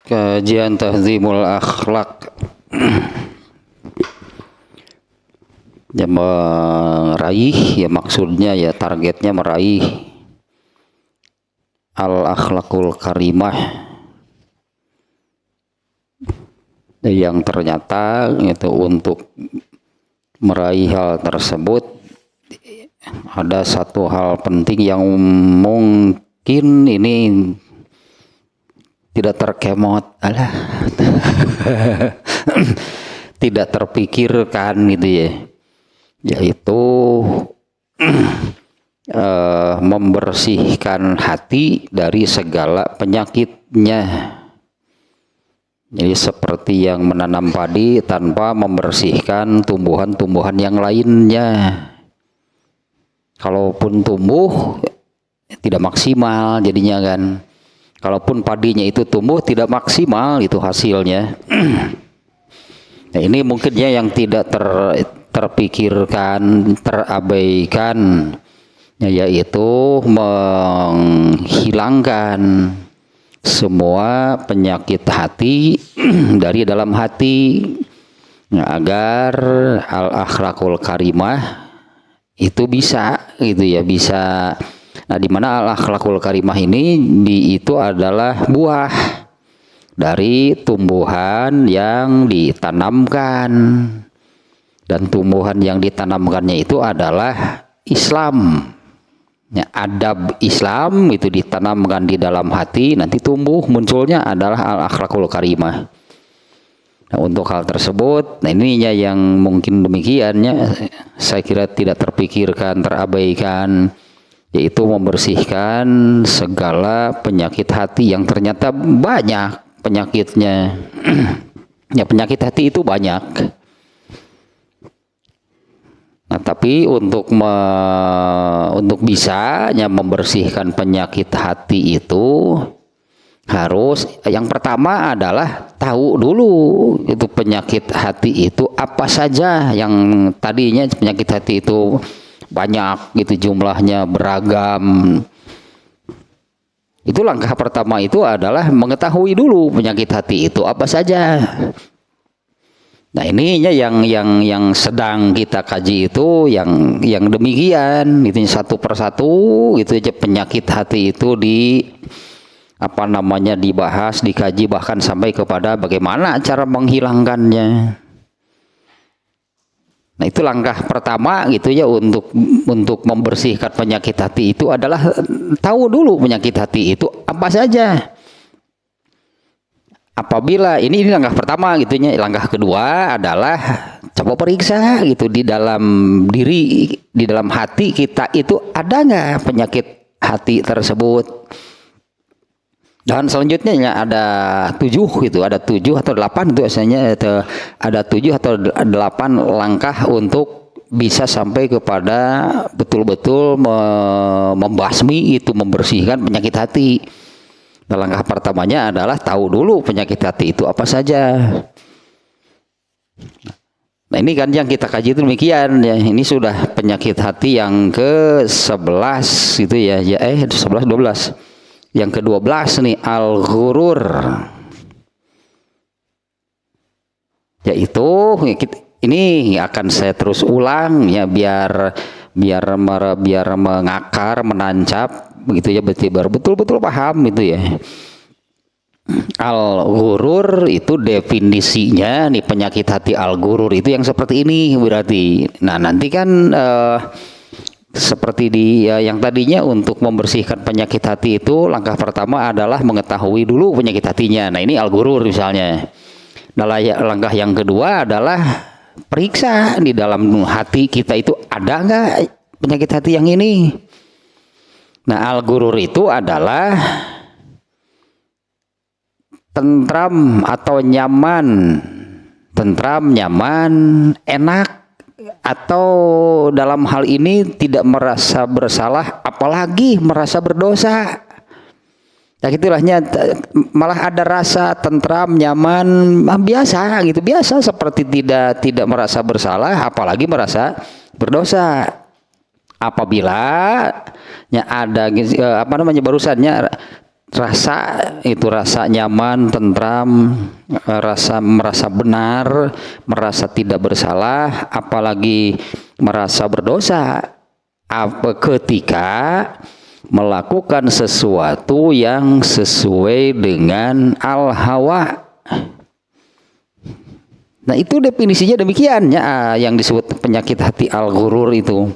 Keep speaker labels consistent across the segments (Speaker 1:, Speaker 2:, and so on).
Speaker 1: Kajian Tahdzimul Akhlak. Ya, meraih, ya maksudnya ya targetnya meraih al-akhlakul karimah, yang ternyata itu untuk meraih hal tersebut ada satu hal penting yang mungkin ini tidak terkemot, tidak terpikirkan gitu ya, yaitu membersihkan hati dari segala penyakitnya. Jadi seperti yang menanam padi tanpa membersihkan tumbuhan-tumbuhan yang lainnya, kalaupun tumbuh tidak maksimal jadinya kan. Kalaupun padinya itu tumbuh tidak maksimal itu hasilnya. Nah, ini mungkinnya yang tidak terpikirkan, terabaikan, yaitu menghilangkan semua penyakit hati dari dalam hati, agar al-akhlakul karimah itu bisa gitu ya, bisa. Nah, di mana al-akhlakul karimah ini itu adalah buah dari tumbuhan yang ditanamkan, dan tumbuhan yang ditanamkannya itu adalah Islam. Ya, adab Islam itu ditanamkan di dalam hati, nanti tumbuh munculnya adalah al-akhlakul karimah. Nah, untuk hal tersebut, nah ininya yang mungkin demikiannya, saya kira tidak terpikirkan, terabaikan, yaitu membersihkan segala penyakit hati yang ternyata banyak penyakitnya. Ya, penyakit hati itu banyak. Nah, tapi untuk bisanya membersihkan penyakit hati itu harus, yang pertama adalah tahu dulu itu penyakit hati itu apa saja. Yang tadinya penyakit hati itu banyak gitu, jumlahnya beragam. Itu langkah pertama itu adalah mengetahui dulu penyakit hati itu apa saja. Nah, ininya yang sedang kita kaji itu yang demikian, itu satu persatu gitu aja penyakit hati itu dibahas, dikaji, bahkan sampai kepada bagaimana cara menghilangkannya. Nah, itu langkah pertama gitu ya, untuk membersihkan penyakit hati itu adalah tahu dulu penyakit hati itu apa saja. Apabila ini langkah pertama gitu ya, langkah kedua adalah coba periksa gitu di dalam diri, di dalam hati kita itu ada nggak penyakit hati tersebut. Dan selanjutnya ya, ada 7 gitu, ada 7 atau 8 itu biasanya, ada 7 atau 8 langkah untuk bisa sampai kepada betul-betul membasmi itu, membersihkan penyakit hati. Nah, langkah pertamanya adalah tahu dulu penyakit hati itu apa saja. Nah, ini kan yang kita kaji itu demikian ya. Ini sudah penyakit hati yang ke-11 gitu ya. 11 12. Yang ke-12 nih, al-ghurur. Yaitu ini akan saya terus ulang ya, biar mengakar, menancap begitu ya, betul-betul paham itu ya. Al-ghurur itu definisinya nih, penyakit hati al-ghurur itu yang seperti ini berarti. Nah, nanti kan seperti yang tadinya untuk membersihkan penyakit hati itu langkah pertama adalah mengetahui dulu penyakit hatinya. Nah, ini al-ghurur misalnya. Nah, langkah yang kedua adalah periksa di dalam hati kita itu ada nggak penyakit hati yang ini. Nah, al-ghurur itu adalah tentram atau nyaman, enak, atau dalam hal ini tidak merasa bersalah, apalagi merasa berdosa. Nah, gitulahnya, malah ada rasa tentram, nyaman, biasa gitu, biasa seperti tidak merasa bersalah, apalagi merasa berdosa. Apabila ada barusannya rasa itu rasa nyaman, tentram, rasa merasa benar, merasa tidak bersalah, apalagi merasa berdosa ketika melakukan sesuatu yang sesuai dengan al-hawa. Nah, itu definisinya demikian ya, yang disebut penyakit hati al-ghurur itu.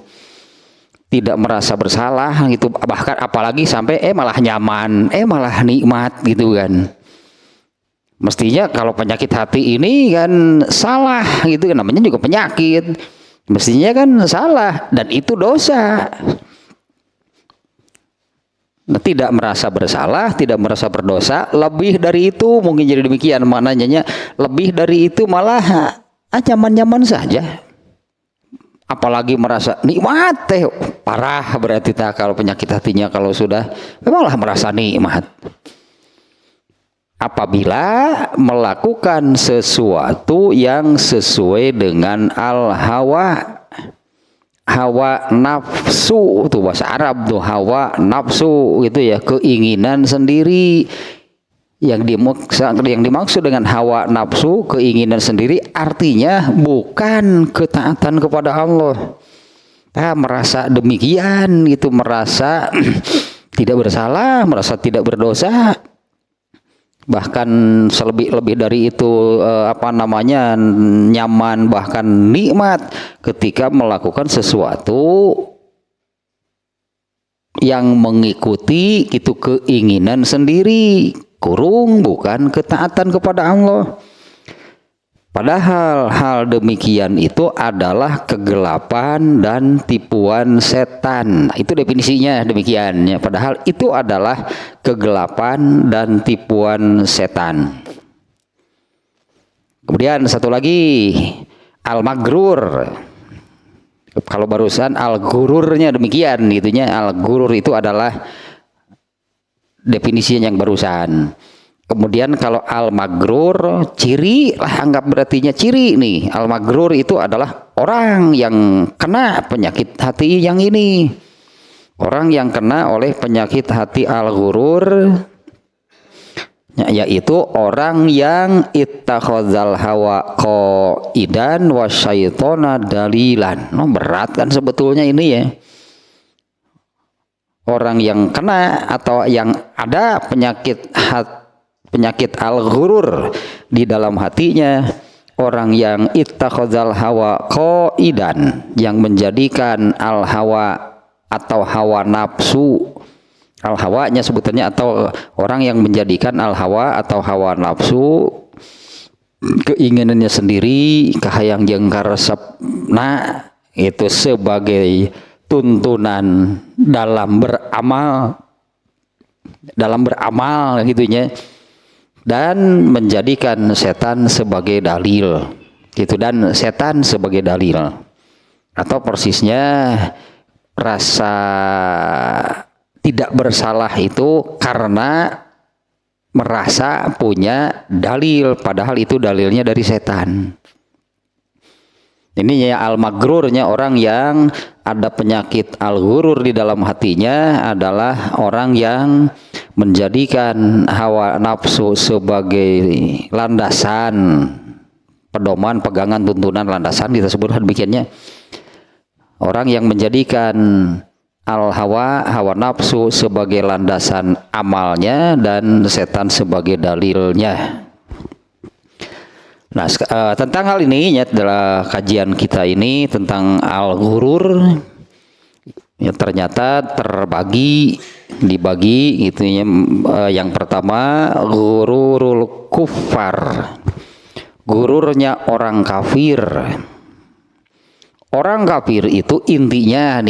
Speaker 1: Tidak merasa bersalah gitu, bahkan apalagi sampai malah nyaman, malah nikmat gitu kan. Mestinya kalau penyakit hati ini kan salah gitu kan, namanya juga penyakit. Mestinya kan salah dan itu dosa. Nah, tidak merasa bersalah, tidak merasa berdosa, lebih dari itu mungkin jadi demikian maknanya. Lebih dari itu malah nyaman-nyaman saja. Apalagi merasa nikmat parah berarti kalau penyakit hatinya kalau sudah malah merasa nikmat. Apabila melakukan sesuatu yang sesuai dengan al-hawa, hawa nafsu itu bahasa Arab tuh, hawa nafsu gitu ya, keinginan sendiri. Yang dimaksud dengan hawa nafsu, keinginan sendiri, artinya bukan ketaatan kepada Allah. Merasa demikian gitu, merasa tidak bersalah, merasa tidak berdosa, bahkan lebih dari itu nyaman, bahkan nikmat ketika melakukan sesuatu yang mengikuti itu keinginan sendiri, bukan ketaatan kepada Allah. Padahal hal demikian itu adalah kegelapan dan tipuan setan. Itu definisinya demikian ya. Padahal itu adalah kegelapan dan tipuan setan. Kemudian satu lagi, al-maghrur. Kalau barusan al-ghururnya demikian gitunya. Al-ghurur itu adalah definisinya yang barusan. Kemudian kalau al-maghrur, ciri lah, anggap berartinya ciri nih. Al-maghrur itu adalah orang yang kena penyakit hati yang ini. Orang yang kena oleh penyakit hati al-ghurur, yaitu orang yang ittakhadzal hawa qaidan wasyaitona dalilan. Berat kan sebetulnya ini ya. Orang yang kena atau yang ada penyakit al-ghurur di dalam hatinya, orang yang ittakhadzal hawa qaidan, yang menjadikan al-hawa atau hawa nafsu, al-hawanya sebutannya, atau orang yang menjadikan al-hawa atau hawa nafsu, keinginannya sendiri, kahayang jeung karesepna, itu sebagai tuntunan dalam beramal gitunya, dan menjadikan setan sebagai dalil gitu, dan setan sebagai dalil, atau persisnya rasa tidak bersalah itu karena merasa punya dalil, padahal itu dalilnya dari setan. Ini ya al-maghrurnya, orang yang ada penyakit al-ghurur di dalam hatinya adalah orang yang menjadikan hawa nafsu sebagai landasan, pedoman, pegangan, tuntunan, landasan, kita sebut demikiannya. Orang yang menjadikan al-hawa, hawa nafsu sebagai landasan amalnya dan setan sebagai dalilnya. Nah, tentang hal ini ya, adalah kajian kita ini tentang al-ghurur. Ya, ternyata dibagi gitu ya. Yang pertama, ghururul kuffar. Gururnya orang kafir. Orang kafir itu intinya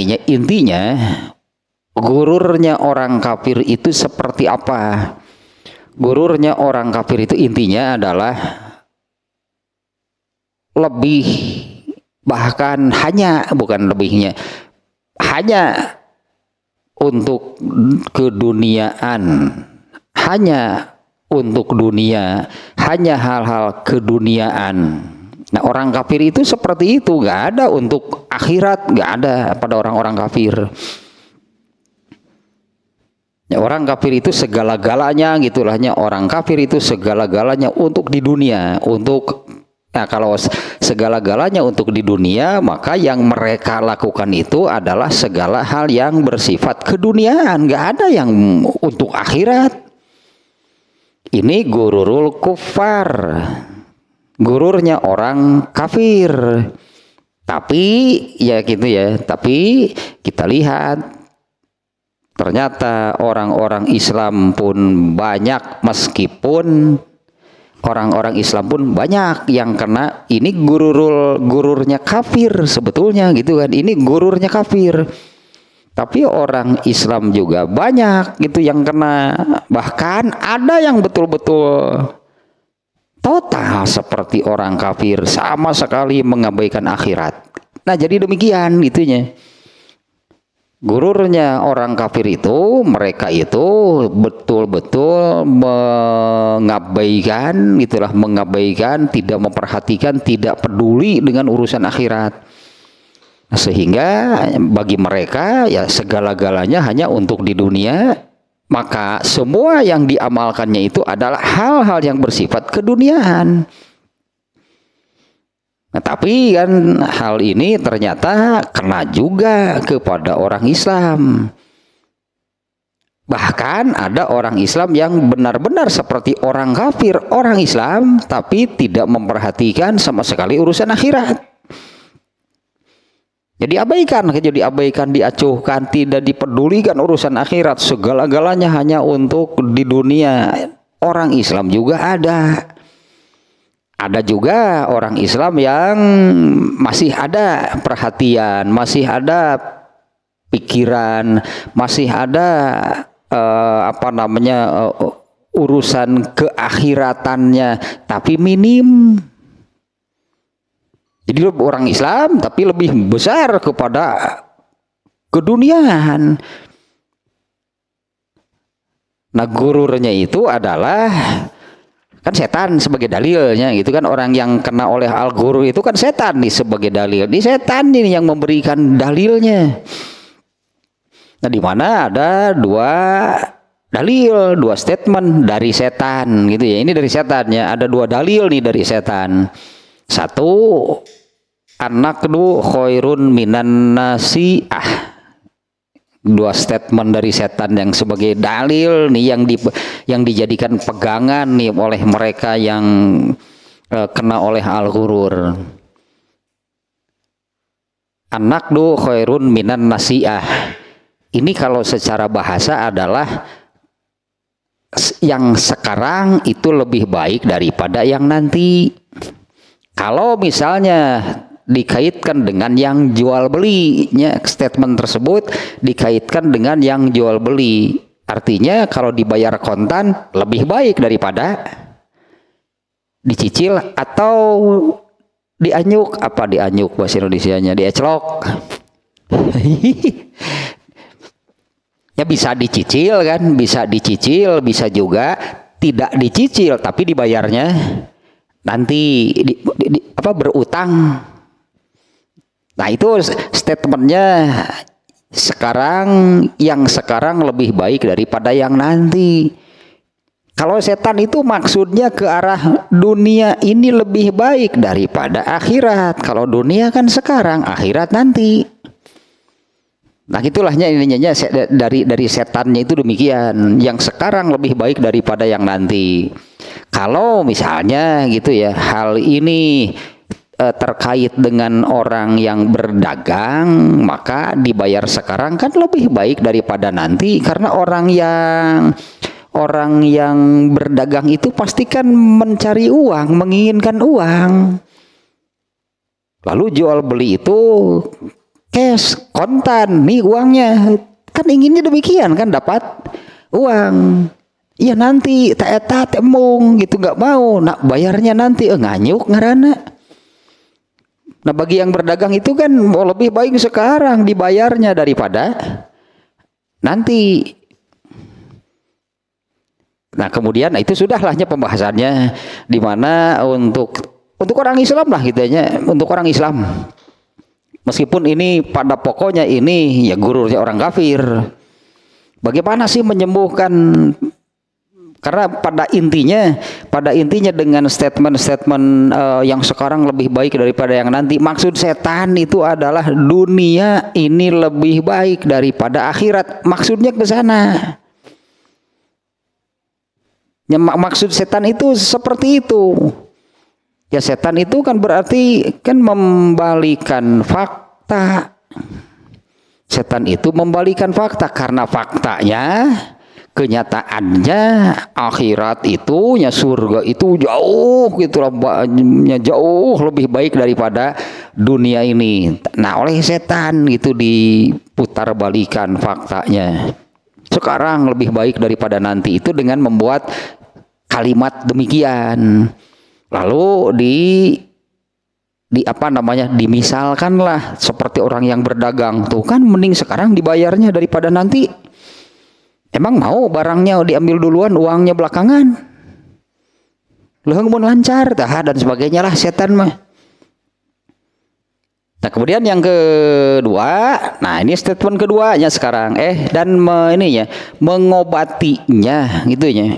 Speaker 1: gururnya orang kafir itu seperti apa? Gururnya orang kafir itu intinya adalah lebih, bahkan hanya, bukan lebihnya, hanya untuk keduniaan, hanya untuk dunia, hanya hal-hal keduniaan. Nah, orang kafir itu seperti itu, gak ada untuk akhirat, gak ada pada orang-orang kafir. Ya, orang kafir itu segala-galanya gitulahnya, orang kafir itu segala-galanya untuk di dunia, untuk nah kalau segala-galanya untuk di dunia, maka yang mereka lakukan itu adalah segala hal yang bersifat keduniaan, nggak ada yang untuk akhirat. Ini gururul kufar, gururnya orang kafir. Tapi ya gitu ya, tapi kita lihat ternyata orang-orang Islam pun banyak, meskipun orang-orang Islam pun banyak yang kena ini gururnya kafir sebetulnya gitu kan, ini gururnya kafir. Tapi orang Islam juga banyak gitu yang kena, bahkan ada yang betul-betul total seperti orang kafir, sama sekali mengabaikan akhirat. Nah jadi demikian gitunya. Gururnya orang kafir itu, mereka itu betul-betul mengabaikan, itulah mengabaikan, tidak memperhatikan, tidak peduli dengan urusan akhirat. Sehingga bagi mereka ya segala-galanya hanya untuk di dunia, maka semua yang diamalkannya itu adalah hal-hal yang bersifat keduniaan. Nah, tapi kan hal ini ternyata kena juga kepada orang Islam. Bahkan ada orang Islam yang benar-benar seperti orang kafir, orang Islam, tapi tidak memperhatikan sama sekali urusan akhirat. Jadi abaikan, diacuhkan, tidak dipedulikan urusan akhirat, segala-galanya hanya untuk di dunia. Orang Islam juga ada. Ada juga orang Islam yang masih ada perhatian, masih ada pikiran, masih ada urusan keakhiratannya, tapi minim. Jadi orang Islam tapi lebih besar kepada keduniaan. Nah gururnya itu adalah kan setan sebagai dalilnya gitu kan, orang yang kena oleh al-ghurur itu kan setan nih sebagai dalil. Di setan ini yang memberikan dalilnya. Nah di mana ada dua dalil, dua statement dari setan gitu ya. Ini dari setannya, ada dua dalil nih dari setan. Satu, an-naqdu khairun minan nasi'ah. Dua statement dari setan yang sebagai dalil nih, yang dijadikan pegangan nih oleh mereka yang kena oleh al-ghurur. An-naqdu khairun minan nasi'ah. Ini kalau secara bahasa adalah yang sekarang itu lebih baik daripada yang nanti. Kalau misalnya dikaitkan dengan yang jual belinya, statement tersebut dikaitkan dengan yang jual beli, artinya kalau dibayar kontan lebih baik daripada dicicil atau dianyuk. Apa dianyuk bahasa Indonesianya? Dieclok. Ya bisa dicicil kan, bisa dicicil, bisa juga tidak dicicil tapi dibayarnya nanti berutang. Nah itu statementnya sekarang, yang sekarang lebih baik daripada yang nanti. Kalau setan itu maksudnya ke arah dunia ini lebih baik daripada akhirat. Kalau dunia kan sekarang, akhirat nanti. Nah itulahnya ininya dari setannya itu demikian, yang sekarang lebih baik daripada yang nanti. Kalau misalnya gitu ya, hal ini terkait dengan orang yang berdagang, maka dibayar sekarang kan lebih baik daripada nanti, karena orang yang berdagang itu pasti kan mencari uang, menginginkan uang. Lalu jual beli itu cash, kontan, nih uangnya, kan inginnya demikian kan, dapat uang. Iya nanti tak temung gitu, nggak mau. Nak bayarnya nanti nganyuk ngarana. Nah bagi yang berdagang itu kan lebih baik sekarang dibayarnya daripada nanti. Nah kemudian itu sudahlah pembahasannya, di mana untuk orang Islam lah kitanya, untuk orang Islam. Meskipun ini pada pokoknya ini ya gururnya orang kafir. Bagaimana sih menyembuhkan? Karena pada intinya dengan statement-statement yang sekarang lebih baik daripada yang nanti, maksud setan itu adalah dunia ini lebih baik daripada akhirat. Maksudnya ke sana. Ya, maksud setan itu seperti itu. Ya, setan itu kan berarti kan membalikan fakta. Setan itu membalikan fakta karena faktanya, kenyataannya akhirat itu, ya surga itu jauh gitulah, jauh lebih baik daripada dunia ini. Nah, oleh setan itu diputar balikan faktanya. Sekarang lebih baik daripada nanti itu dengan membuat kalimat demikian. Lalu dimisalkan lah seperti orang yang berdagang, tuh kan mending sekarang dibayarnya daripada nanti. Emang mau barangnya diambil duluan, uangnya belakangan? Leuheung mun lancar tah dan sebagainya lah setan mah. Nah, kemudian yang kedua, nah ini statement keduanya sekarang, mengobatinya gitu ya.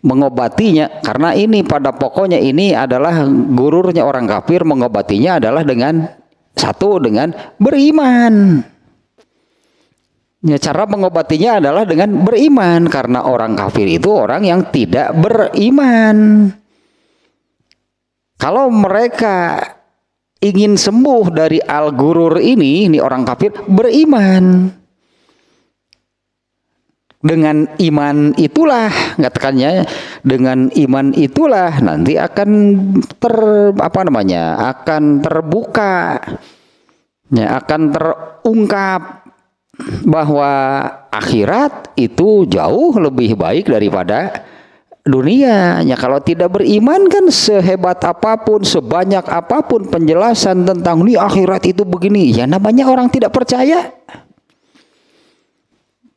Speaker 1: Mengobatinya karena ini pada pokoknya ini adalah gururnya orang kafir, mengobatinya adalah dengan beriman. Ya, cara mengobatinya adalah dengan beriman karena orang kafir itu orang yang tidak beriman. Kalau mereka ingin sembuh dari al-gurur ini orang kafir beriman. Dengan iman itulah, katakannya, dengan iman itulah nanti akan akan terbuka, ya, akan terungkap bahwa akhirat itu jauh lebih baik daripada dunia. Ya, kalau tidak beriman kan sehebat apapun, sebanyak apapun penjelasan tentang ini akhirat itu begini, ya namanya orang tidak percaya.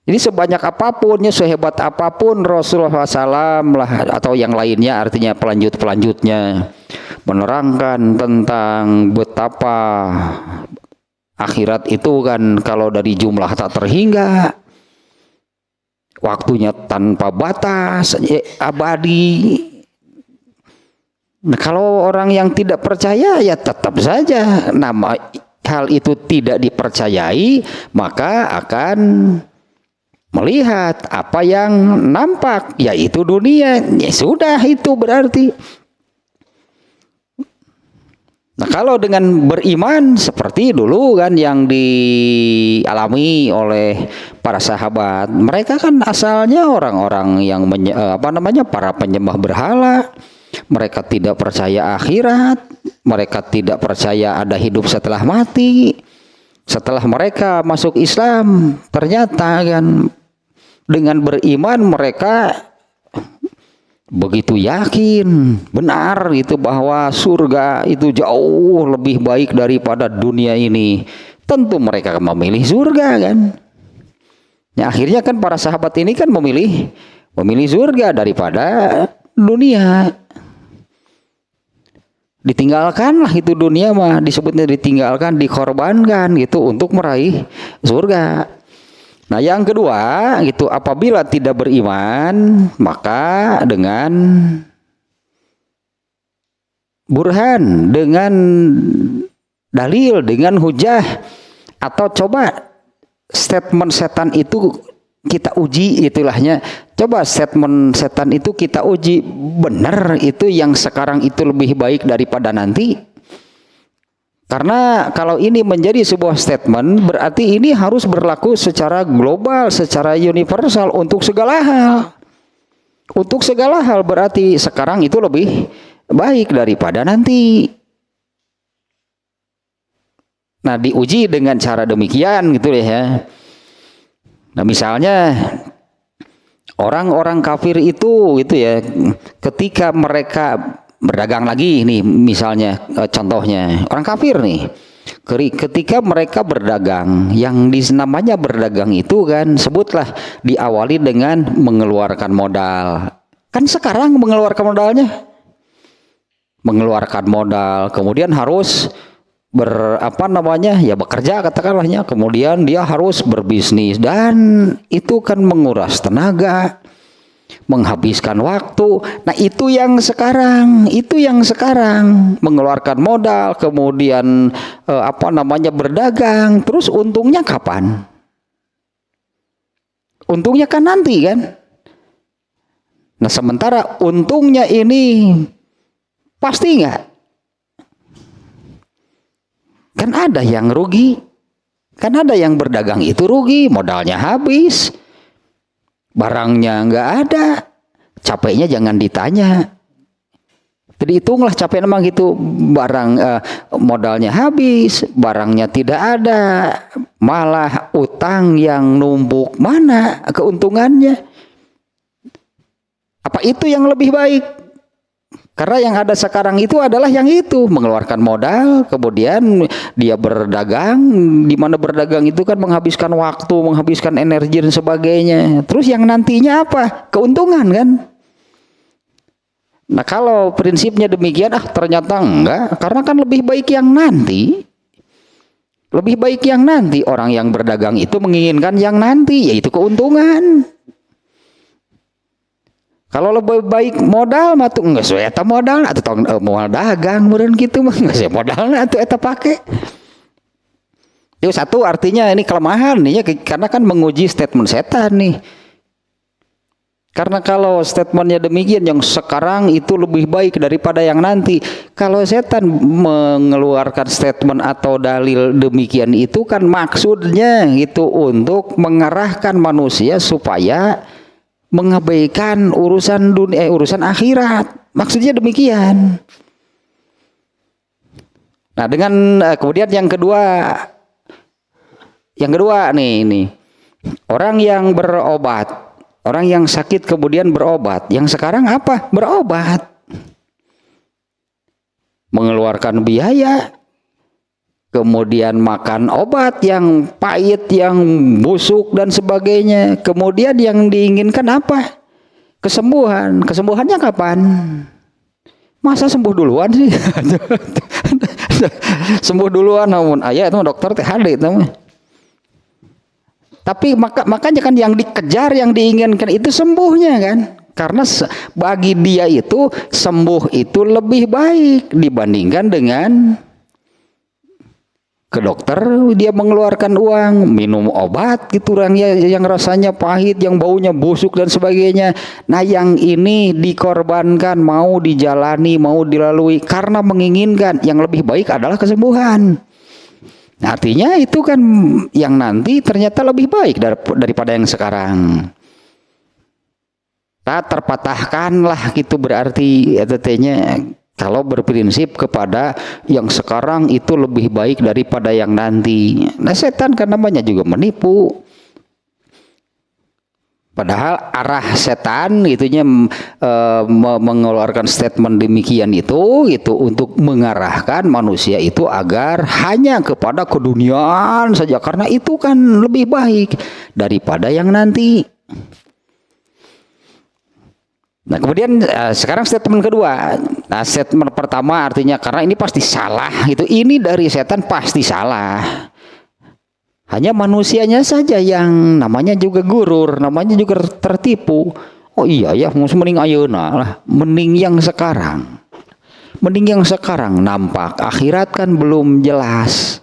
Speaker 1: Jadi sebanyak apapun, sehebat apapun Rasulullah SAW lah atau yang lainnya, artinya pelanjutnya menerangkan tentang betapa akhirat itu kan kalau dari jumlah tak terhingga, waktunya tanpa batas, abadi. Nah, kalau orang yang tidak percaya ya tetap saja hal itu tidak dipercayai, maka akan melihat apa yang nampak, yaitu dunia. Ya sudah, itu berarti. Nah, kalau dengan beriman seperti dulu kan yang dialami oleh para sahabat, mereka kan asalnya orang-orang yang para penyembah berhala. Mereka tidak percaya akhirat, mereka tidak percaya ada hidup setelah mati. Setelah mereka masuk Islam, ternyata kan dengan beriman mereka begitu yakin benar itu bahwa surga itu jauh lebih baik daripada dunia ini. Tentu mereka memilih surga kan. Ya, akhirnya kan para sahabat ini kan memilih surga daripada dunia. Ditinggalkanlah itu dunia mah, disebutnya ditinggalkan, dikorbankan gitu untuk meraih surga. Nah, yang kedua gitu, apabila tidak beriman maka dengan burhan, dengan dalil, dengan hujah, atau coba statement setan itu kita uji itulahnya. Coba statement setan itu kita uji, benar itu yang sekarang itu lebih baik daripada nanti. Karena kalau ini menjadi sebuah statement, berarti ini harus berlaku secara global, secara universal untuk segala hal. Untuk segala hal berarti sekarang itu lebih baik daripada nanti. Nah, diuji dengan cara demikian gitu ya. Nah, misalnya orang-orang kafir itu gitu ya, ketika mereka berdagang lagi nih, misalnya contohnya orang kafir nih, ketika mereka berdagang, yang namanya berdagang itu kan sebutlah diawali dengan mengeluarkan modal. Kan sekarang mengeluarkan modal, kemudian harus bekerja katakanlahnya, kemudian dia harus berbisnis, dan itu kan menguras tenaga, menghabiskan waktu. Nah itu yang sekarang mengeluarkan modal, kemudian berdagang, terus untungnya kapan? Untungnya kan nanti kan. Nah sementara untungnya ini pasti nggak? Kan ada yang rugi, kan ada yang berdagang itu rugi, modalnya habis, barangnya nggak ada, capeknya jangan ditanya. Jadi hitunglah capek memang gitu, modalnya habis, barangnya tidak ada, malah utang yang numpuk, mana keuntungannya? Apa itu yang lebih baik? Karena yang ada sekarang itu adalah yang itu, mengeluarkan modal, kemudian dia berdagang, di mana berdagang itu kan menghabiskan waktu, menghabiskan energi dan sebagainya. Terus yang nantinya apa? Keuntungan kan? Nah kalau prinsipnya demikian, ternyata enggak, karena kan lebih baik yang nanti. Lebih baik yang nanti, orang yang berdagang itu menginginkan yang nanti, yaitu keuntungan. Kalau lebih baik modal mah tuh enggak sesuai eta modal atau modal dagang meureun kitu mah enggak sesuai modalna atuh eta pake. Itu satu artinya ini kelemahan nih ya, karena kan menguji statement setan nih. Karena kalau statementnya demikian, yang sekarang itu lebih baik daripada yang nanti. Kalau setan mengeluarkan statement atau dalil demikian itu kan maksudnya itu untuk mengarahkan manusia supaya mengabaikan urusan dunia, urusan akhirat. Maksudnya demikian. Nah, dengan kemudian yang kedua nih ini. Orang yang berobat, orang yang sakit kemudian berobat. Yang sekarang apa? Berobat. Mengeluarkan biaya, kemudian makan obat yang pahit, yang busuk dan sebagainya. Kemudian yang diinginkan apa? Kesembuhan. Kesembuhannya kapan? Masa sembuh duluan sih? Sembuh duluan namun ayah itu dokter teh hade itu. Tapi makanya kan yang dikejar, yang diinginkan itu sembuhnya kan. Karena bagi dia itu sembuh itu lebih baik dibandingkan dengan ke dokter, dia mengeluarkan uang, minum obat gitu yang rasanya pahit, yang baunya busuk dan sebagainya. Nah yang ini dikorbankan, mau dijalani, mau dilalui karena menginginkan yang lebih baik adalah kesembuhan. Nah, artinya itu kan yang nanti ternyata lebih baik daripada yang sekarang. Tak terpatahkanlah gitu, berarti artinya kalau berprinsip kepada yang sekarang itu lebih baik daripada yang nanti. Nah setan kan namanya juga menipu. Padahal arah setan itunya mengeluarkan statement demikian itu untuk mengarahkan manusia itu agar hanya kepada keduniaan saja. Karena itu kan lebih baik daripada yang nanti. Nah kemudian sekarang statement kedua. Nah statement pertama artinya karena ini pasti salah, ini dari setan pasti salah. Hanya manusianya saja yang namanya juga gurur, namanya juga tertipu. Oh iya ya, mending ayeuna lah, mending yang sekarang. Mending yang sekarang, nampak akhirat kan belum jelas.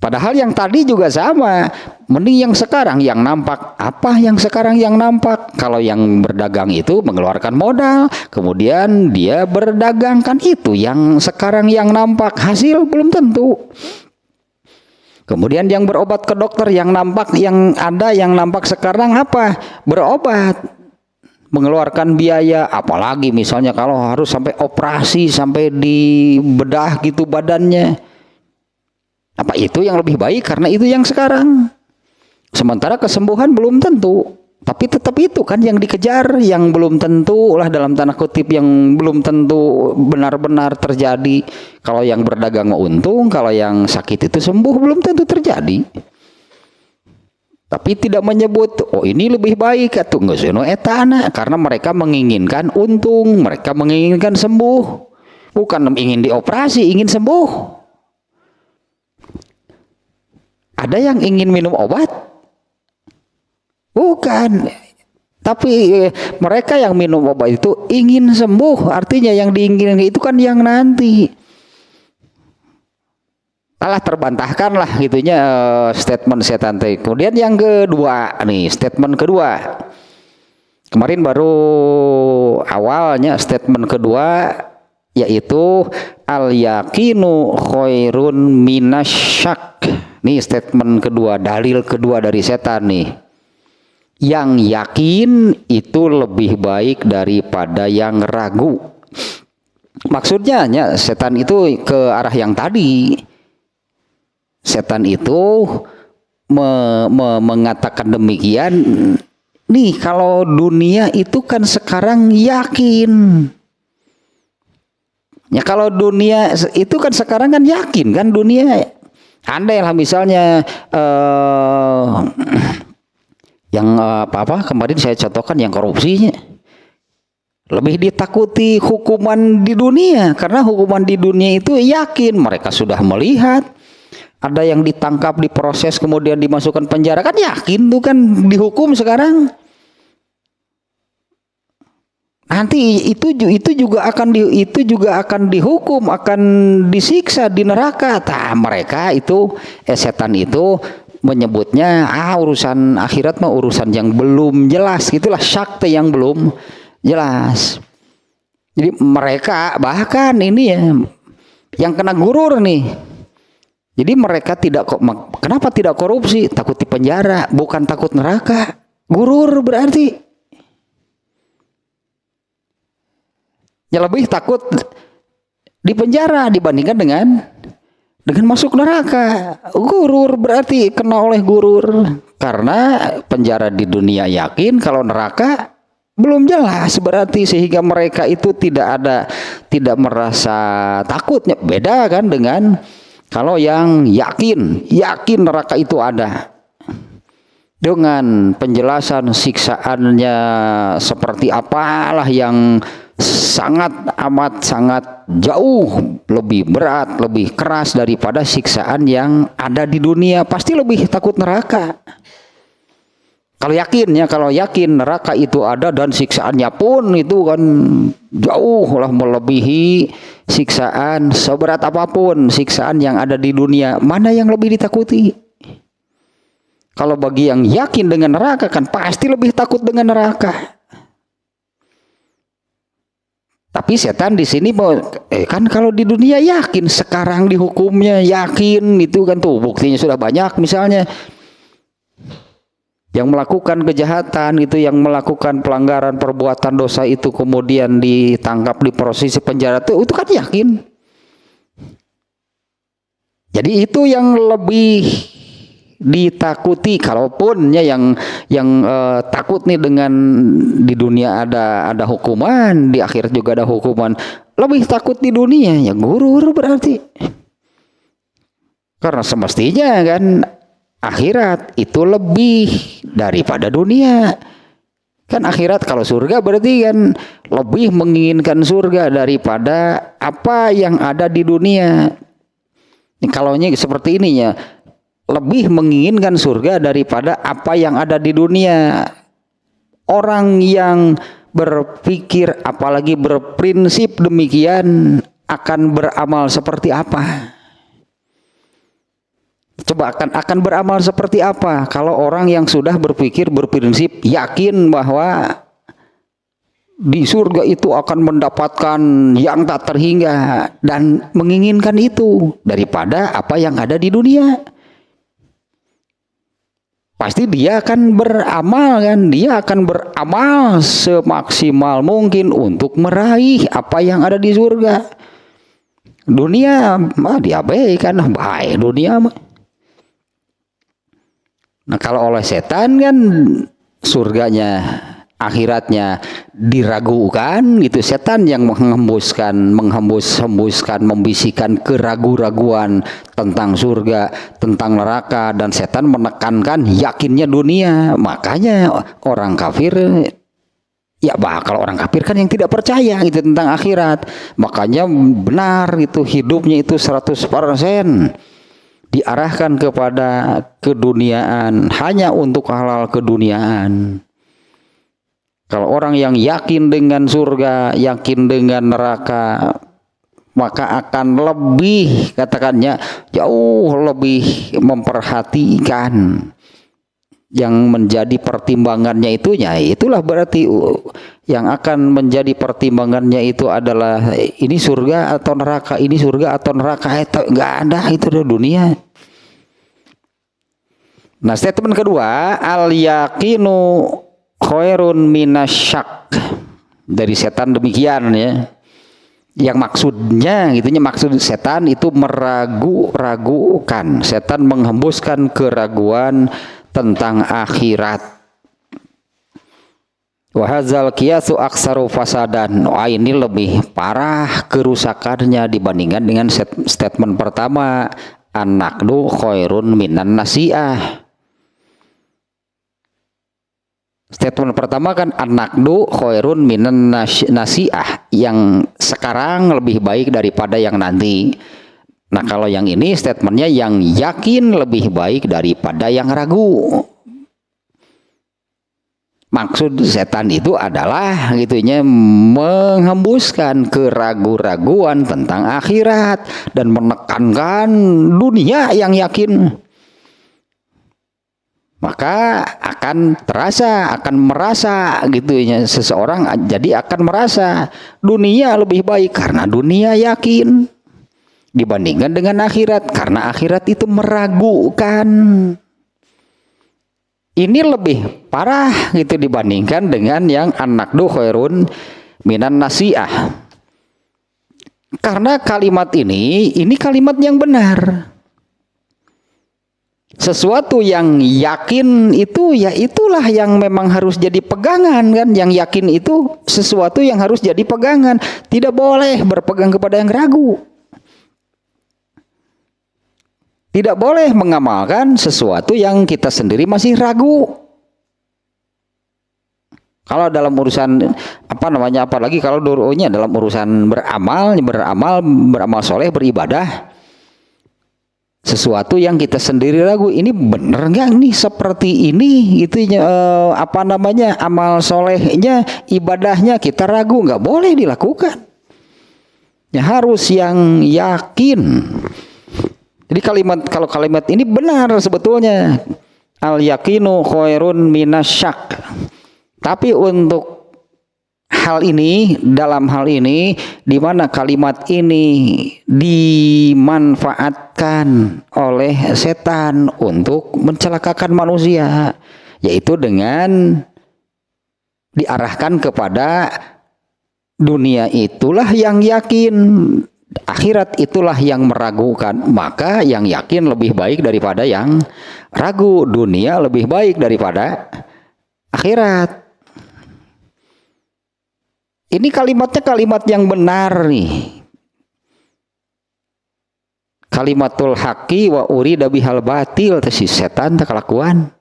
Speaker 1: Padahal yang tadi juga sama, mending yang sekarang yang nampak. Apa yang sekarang yang nampak? Kalau yang berdagang itu mengeluarkan modal, kemudian dia berdagang, kan itu yang sekarang yang nampak. Hasil belum tentu. Kemudian yang berobat ke dokter, yang nampak, yang ada, yang nampak sekarang apa? Berobat, mengeluarkan biaya, apalagi misalnya kalau harus sampai operasi, sampai dibedah gitu badannya. Apa itu yang lebih baik? Karena itu yang sekarang. Sementara kesembuhan belum tentu. Tapi tetap itu kan yang dikejar, yang belum tentu lah, dalam tanda kutip, yang belum tentu benar-benar terjadi. Kalau yang berdagang untung, kalau yang sakit itu sembuh, belum tentu terjadi. Tapi tidak menyebut, oh ini lebih baik atau enggak seno etana, karena mereka menginginkan untung, mereka menginginkan sembuh. Bukan ingin dioperasi, ingin sembuh. Ada yang ingin minum obat? Bukan. Tapi mereka yang minum obat itu ingin sembuh. Artinya yang diinginkan itu kan yang nanti. Alah terbantahkan lah gitunya statement setan. Kemudian yang kedua nih, statement kedua. Kemarin baru awalnya statement kedua, yaitu al-yaqinu khairun minasyak. Nih statement kedua, dalil kedua dari setan nih. Yang yakin itu lebih baik daripada yang ragu. Maksudnya setan itu ke arah yang tadi. Setan itu mengatakan demikian. Nih kalau dunia itu kan sekarang yakin. Ya kalau dunia itu kan sekarang kan yakin kan dunia. Andai lah misalnya yang apa kemarin saya contohkan yang korupsinya. Lebih ditakuti hukuman di dunia. Karena hukuman di dunia itu yakin. Mereka sudah melihat. Ada yang ditangkap, diproses, kemudian dimasukkan penjara. Kan yakin tuh kan dihukum sekarang. Nanti itu juga akan dihukum, akan disiksa di neraka. Mereka itu setan itu menyebutnya urusan akhirat mah urusan yang belum jelas, gitulah, syak yang belum jelas. Jadi mereka bahkan ini ya yang kena gurur nih. Jadi mereka kenapa tidak korupsi? Takut di penjara, bukan takut neraka. Gurur berarti. Ya lebih takut di penjara dibandingkan dengan masuk neraka. Gurur berarti kena oleh gurur. Karena penjara di dunia yakin, kalau neraka belum jelas berarti, sehingga mereka itu tidak merasa takutnya. Beda kan dengan kalau yang yakin neraka itu ada. Dengan penjelasan siksaannya seperti apalah yang sangat jauh lebih berat, lebih keras daripada siksaan yang ada di dunia, pasti lebih takut neraka. Kalau yakin neraka itu ada dan siksaannya pun itu kan jauh lah melebihi siksaan seberat apapun siksaan yang ada di dunia, mana yang lebih ditakuti? Kalau bagi yang yakin dengan neraka kan pasti lebih takut dengan neraka. Tapi setan di sini kan kalau di dunia yakin, sekarang dihukumnya yakin, itu kan tuh buktinya sudah banyak. Misalnya yang melakukan kejahatan itu, yang melakukan pelanggaran perbuatan dosa itu kemudian ditangkap, diproses, penjara itu kan yakin. Jadi itu yang lebih ditakuti. Kalaupun ya yang takut nih dengan di dunia ada hukuman, di akhirat juga ada hukuman, lebih takut di dunia ya gurur berarti. Karena semestinya kan akhirat itu lebih daripada dunia. Kan akhirat kalau surga berarti kan lebih menginginkan surga daripada apa yang ada di dunia. Kalau seperti ini ya, lebih menginginkan surga daripada apa yang ada di dunia. Orang yang berpikir apalagi berprinsip demikian akan beramal seperti apa? Coba akan beramal seperti apa kalau orang yang sudah berprinsip yakin bahwa di surga itu akan mendapatkan yang tak terhingga dan menginginkan itu daripada apa yang ada di dunia. Pasti dia akan beramal kan, dia akan beramal semaksimal mungkin untuk meraih apa yang ada di surga. Dunia diabaikan, baik dunia mah. Nah kalau oleh setan kan surganya, akhiratnya diragukan, itu setan yang menghembuskan, membisikkan keraguan-raguan tentang surga, tentang neraka, dan setan menekankan yakinnya dunia. Makanya orang kafir Ya kalau orang kafir kan yang tidak percaya gitu tentang akhirat. Makanya benar gitu hidupnya itu 100% diarahkan kepada keduniaan, hanya untuk hal-hal keduniaan. Kalau orang yang yakin dengan surga, yakin dengan neraka, maka akan lebih, katakannya jauh lebih memperhatikan. Yang menjadi pertimbangannya itulah berarti yang akan menjadi pertimbangannya itu adalah ini surga atau neraka, ini surga atau neraka, itu nggak ada, itu di dunia. Nah, statement kedua, al yaqinu khairun minasyak, dari setan demikian ya. Yang maksudnya gitunya, maksud setan itu meragu-ragukan, setan menghembuskan keraguan tentang akhirat. Wahazal kiasu aksaru fasadan. Ini lebih parah kerusakannya dibandingkan dengan statement pertama, an-naqdu khairun minan nasi'ah. Statement pertama kan an-naqdu khairun minan nasi'ah, yang sekarang lebih baik daripada yang nanti. Nah, kalau yang ini statementnya yang yakin lebih baik daripada yang ragu. Maksud setan itu adalah gitunya menghembuskan keraguan-raguan tentang akhirat dan menekankan dunia yang yakin. Maka akan merasa gitunya seseorang jadi akan merasa dunia lebih baik karena dunia yakin dibandingkan dengan akhirat, karena akhirat itu meragukan. Ini lebih parah gitu dibandingkan dengan yang an-naqdu khairun minan nasi'ah. Karena kalimat ini kalimat yang benar. Sesuatu yang yakin itu ya itulah yang memang harus jadi pegangan kan. Yang yakin itu sesuatu yang harus jadi pegangan. Tidak boleh berpegang kepada yang ragu. Tidak boleh mengamalkan sesuatu yang kita sendiri masih ragu. Kalau dalam urusan apalagi kalau dulunya dalam urusan beramal soleh, beribadah, sesuatu yang kita sendiri ragu, ini benar nggak nih seperti ini itunya amal solehnya, ibadahnya kita ragu, nggak boleh dilakukan. Ya harus yang yakin. Jadi kalau kalimat ini benar sebetulnya, al yakinu khairun minasyak. Tapi untuk dalam hal ini di mana kalimat ini dimanfaatkan oleh setan untuk mencelakakan manusia, yaitu dengan diarahkan kepada dunia itulah yang yakin, akhirat itulah yang meragukan. Maka yang yakin lebih baik daripada yang ragu, dunia lebih baik daripada akhirat. Ini kalimatnya kalimat yang benar nih. Kalimatul haqqi wa urida bihal batil, si setan tak kelakuan.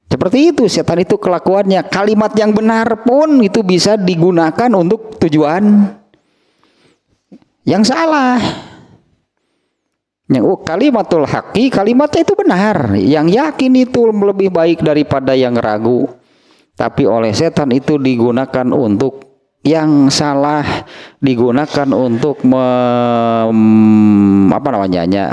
Speaker 1: Seperti itu setan itu kelakuannya. Kalimat yang benar pun itu bisa digunakan untuk tujuan yang salah. Yang kalimatul haqqi, kalimatnya itu benar. Yang yakin itu lebih baik daripada yang ragu. Tapi oleh setan itu digunakan untuk yang salah, digunakan untuk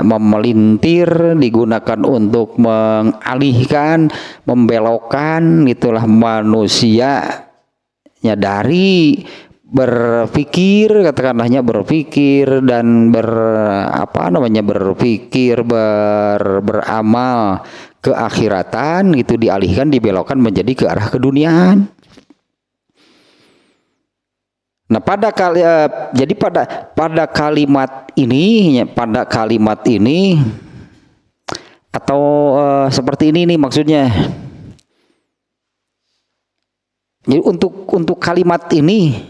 Speaker 1: memelintir, digunakan untuk mengalihkan, membelokkan itulah manusia dari berpikir, katakanlahnya berpikir dan beramal keakhiratan gitu, dialihkan, dibelokkan menjadi ke arah keduniaan. Nah, pada kalimat ini atau seperti ini nih maksudnya. Jadi untuk kalimat ini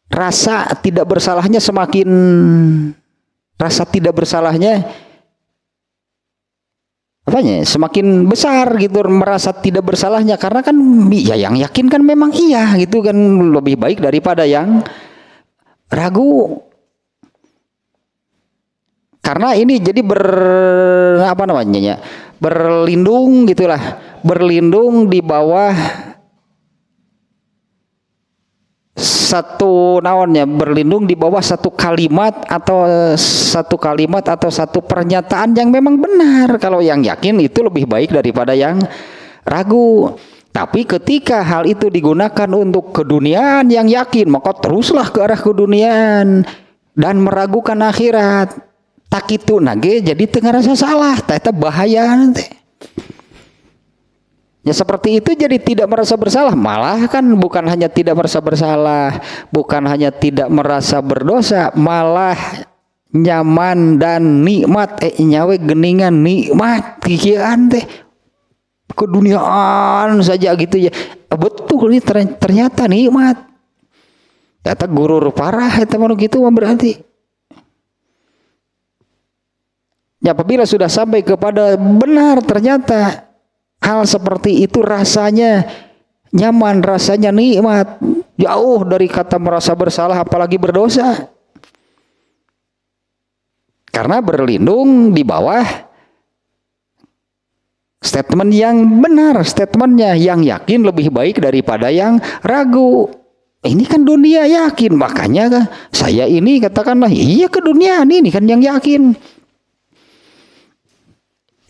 Speaker 1: rasa tidak bersalahnya apanya semakin besar gitu merasa tidak bersalahnya, karena kan ya yang yakin kan memang iya gitu kan, lebih baik daripada yang ragu. Karena ini jadi apa namanya ya, berlindung gitulah, berlindung di bawah satu naonnya, berlindung di bawah satu kalimat atau satu pernyataan yang memang benar. Kalau yang yakin itu lebih baik daripada yang ragu. Tapi ketika hal itu digunakan untuk keduniaan yang yakin, maka teruslah ke arah keduniaan dan meragukan akhirat. Tak itu nage jadi tengah rasa salah, ternyata bahaya nanti. Ya seperti itu jadi tidak merasa bersalah, malah kan bukan hanya tidak merasa bersalah, bukan hanya tidak merasa berdosa, malah nyaman dan nikmat, nyawe geningan nikmat kikian teh keduniaan saja gitu ya. Betul ini ternyata nikmat. Ternyata gurur parah itu manu gitu berarti. Ya, apabila sudah sampai kepada benar ternyata hal seperti itu rasanya nyaman, rasanya nikmat, jauh dari kata merasa bersalah apalagi berdosa. Karena berlindung di bawah statement yang benar, statementnya yang yakin lebih baik daripada yang ragu. Ini kan dunia yakin, makanya saya ini katakanlah iya ke dunia ini kan yang yakin.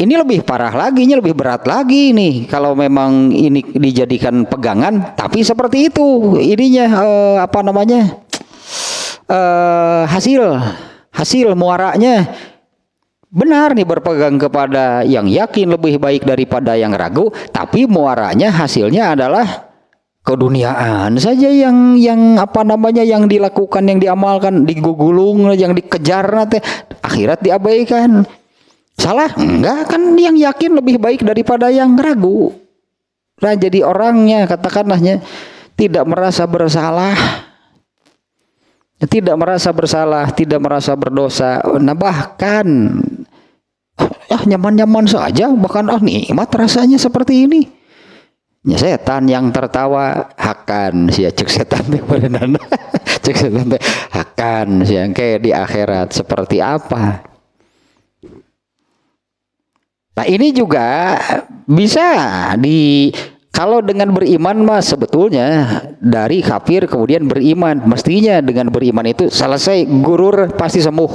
Speaker 1: Ini lebih parah lagi, ini lebih berat lagi nih kalau memang ini dijadikan pegangan. Tapi seperti itu ininya apa namanya hasil muaranya benar nih, berpegang kepada yang yakin lebih baik daripada yang ragu. Tapi muaranya hasilnya adalah keduniaan saja yang apa namanya yang dilakukan, yang diamalkan, digugulung, yang dikejar nanti, akhirat diabaikan. Salah? Enggak, kan yang yakin lebih baik daripada yang ragu. Nah, jadi orangnya katakanlahnya tidak merasa bersalah, tidak merasa bersalah, tidak merasa berdosa. Nah, bahkan nyaman-nyaman saja, bahkan nikmat rasanya seperti ini. Ya, setan yang tertawa hakan sia cek setan teh badanana. Cek setan teh hakan sia kayak di akhirat seperti apa. Nah, ini juga bisa kalau dengan beriman mas sebetulnya dari kafir kemudian beriman, mestinya dengan beriman itu selesai gurur pasti sembuh.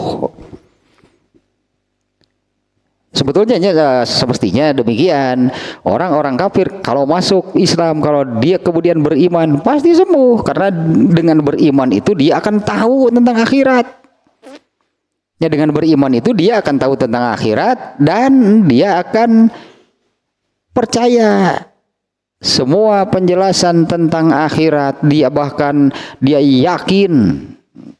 Speaker 1: Sebetulnya semestinya demikian. Orang-orang kafir kalau masuk Islam, kalau dia kemudian beriman pasti sembuh, karena dengan beriman itu dia akan tahu tentang akhirat. Ya, dengan beriman itu dia akan tahu tentang akhirat dan dia akan percaya semua penjelasan tentang akhirat. Dia bahkan dia yakin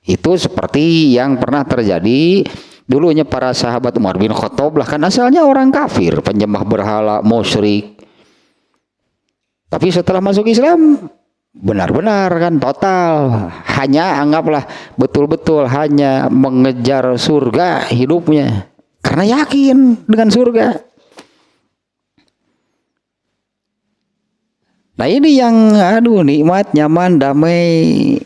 Speaker 1: itu seperti yang pernah terjadi dulunya para sahabat Umar bin Khattab lah, kan asalnya orang kafir, penyembah berhala, musyrik. Tapi setelah masuk Islam benar-benar kan total, hanya anggaplah betul-betul hanya mengejar surga hidupnya karena yakin dengan surga. Nah, ini yang nikmat, nyaman, damai,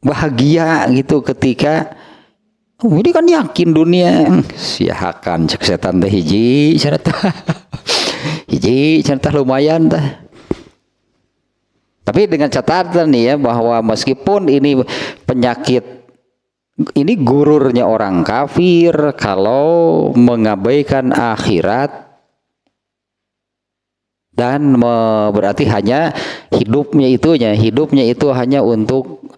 Speaker 1: bahagia gitu ketika ini kan yakin dunia siahakan cek setan teh hiji cerita lumayan teh. Tapi dengan catatan nih ya, bahwa meskipun ini penyakit, ini gururnya orang kafir kalau mengabaikan akhirat dan berarti hanya hidupnya itu hanya untuk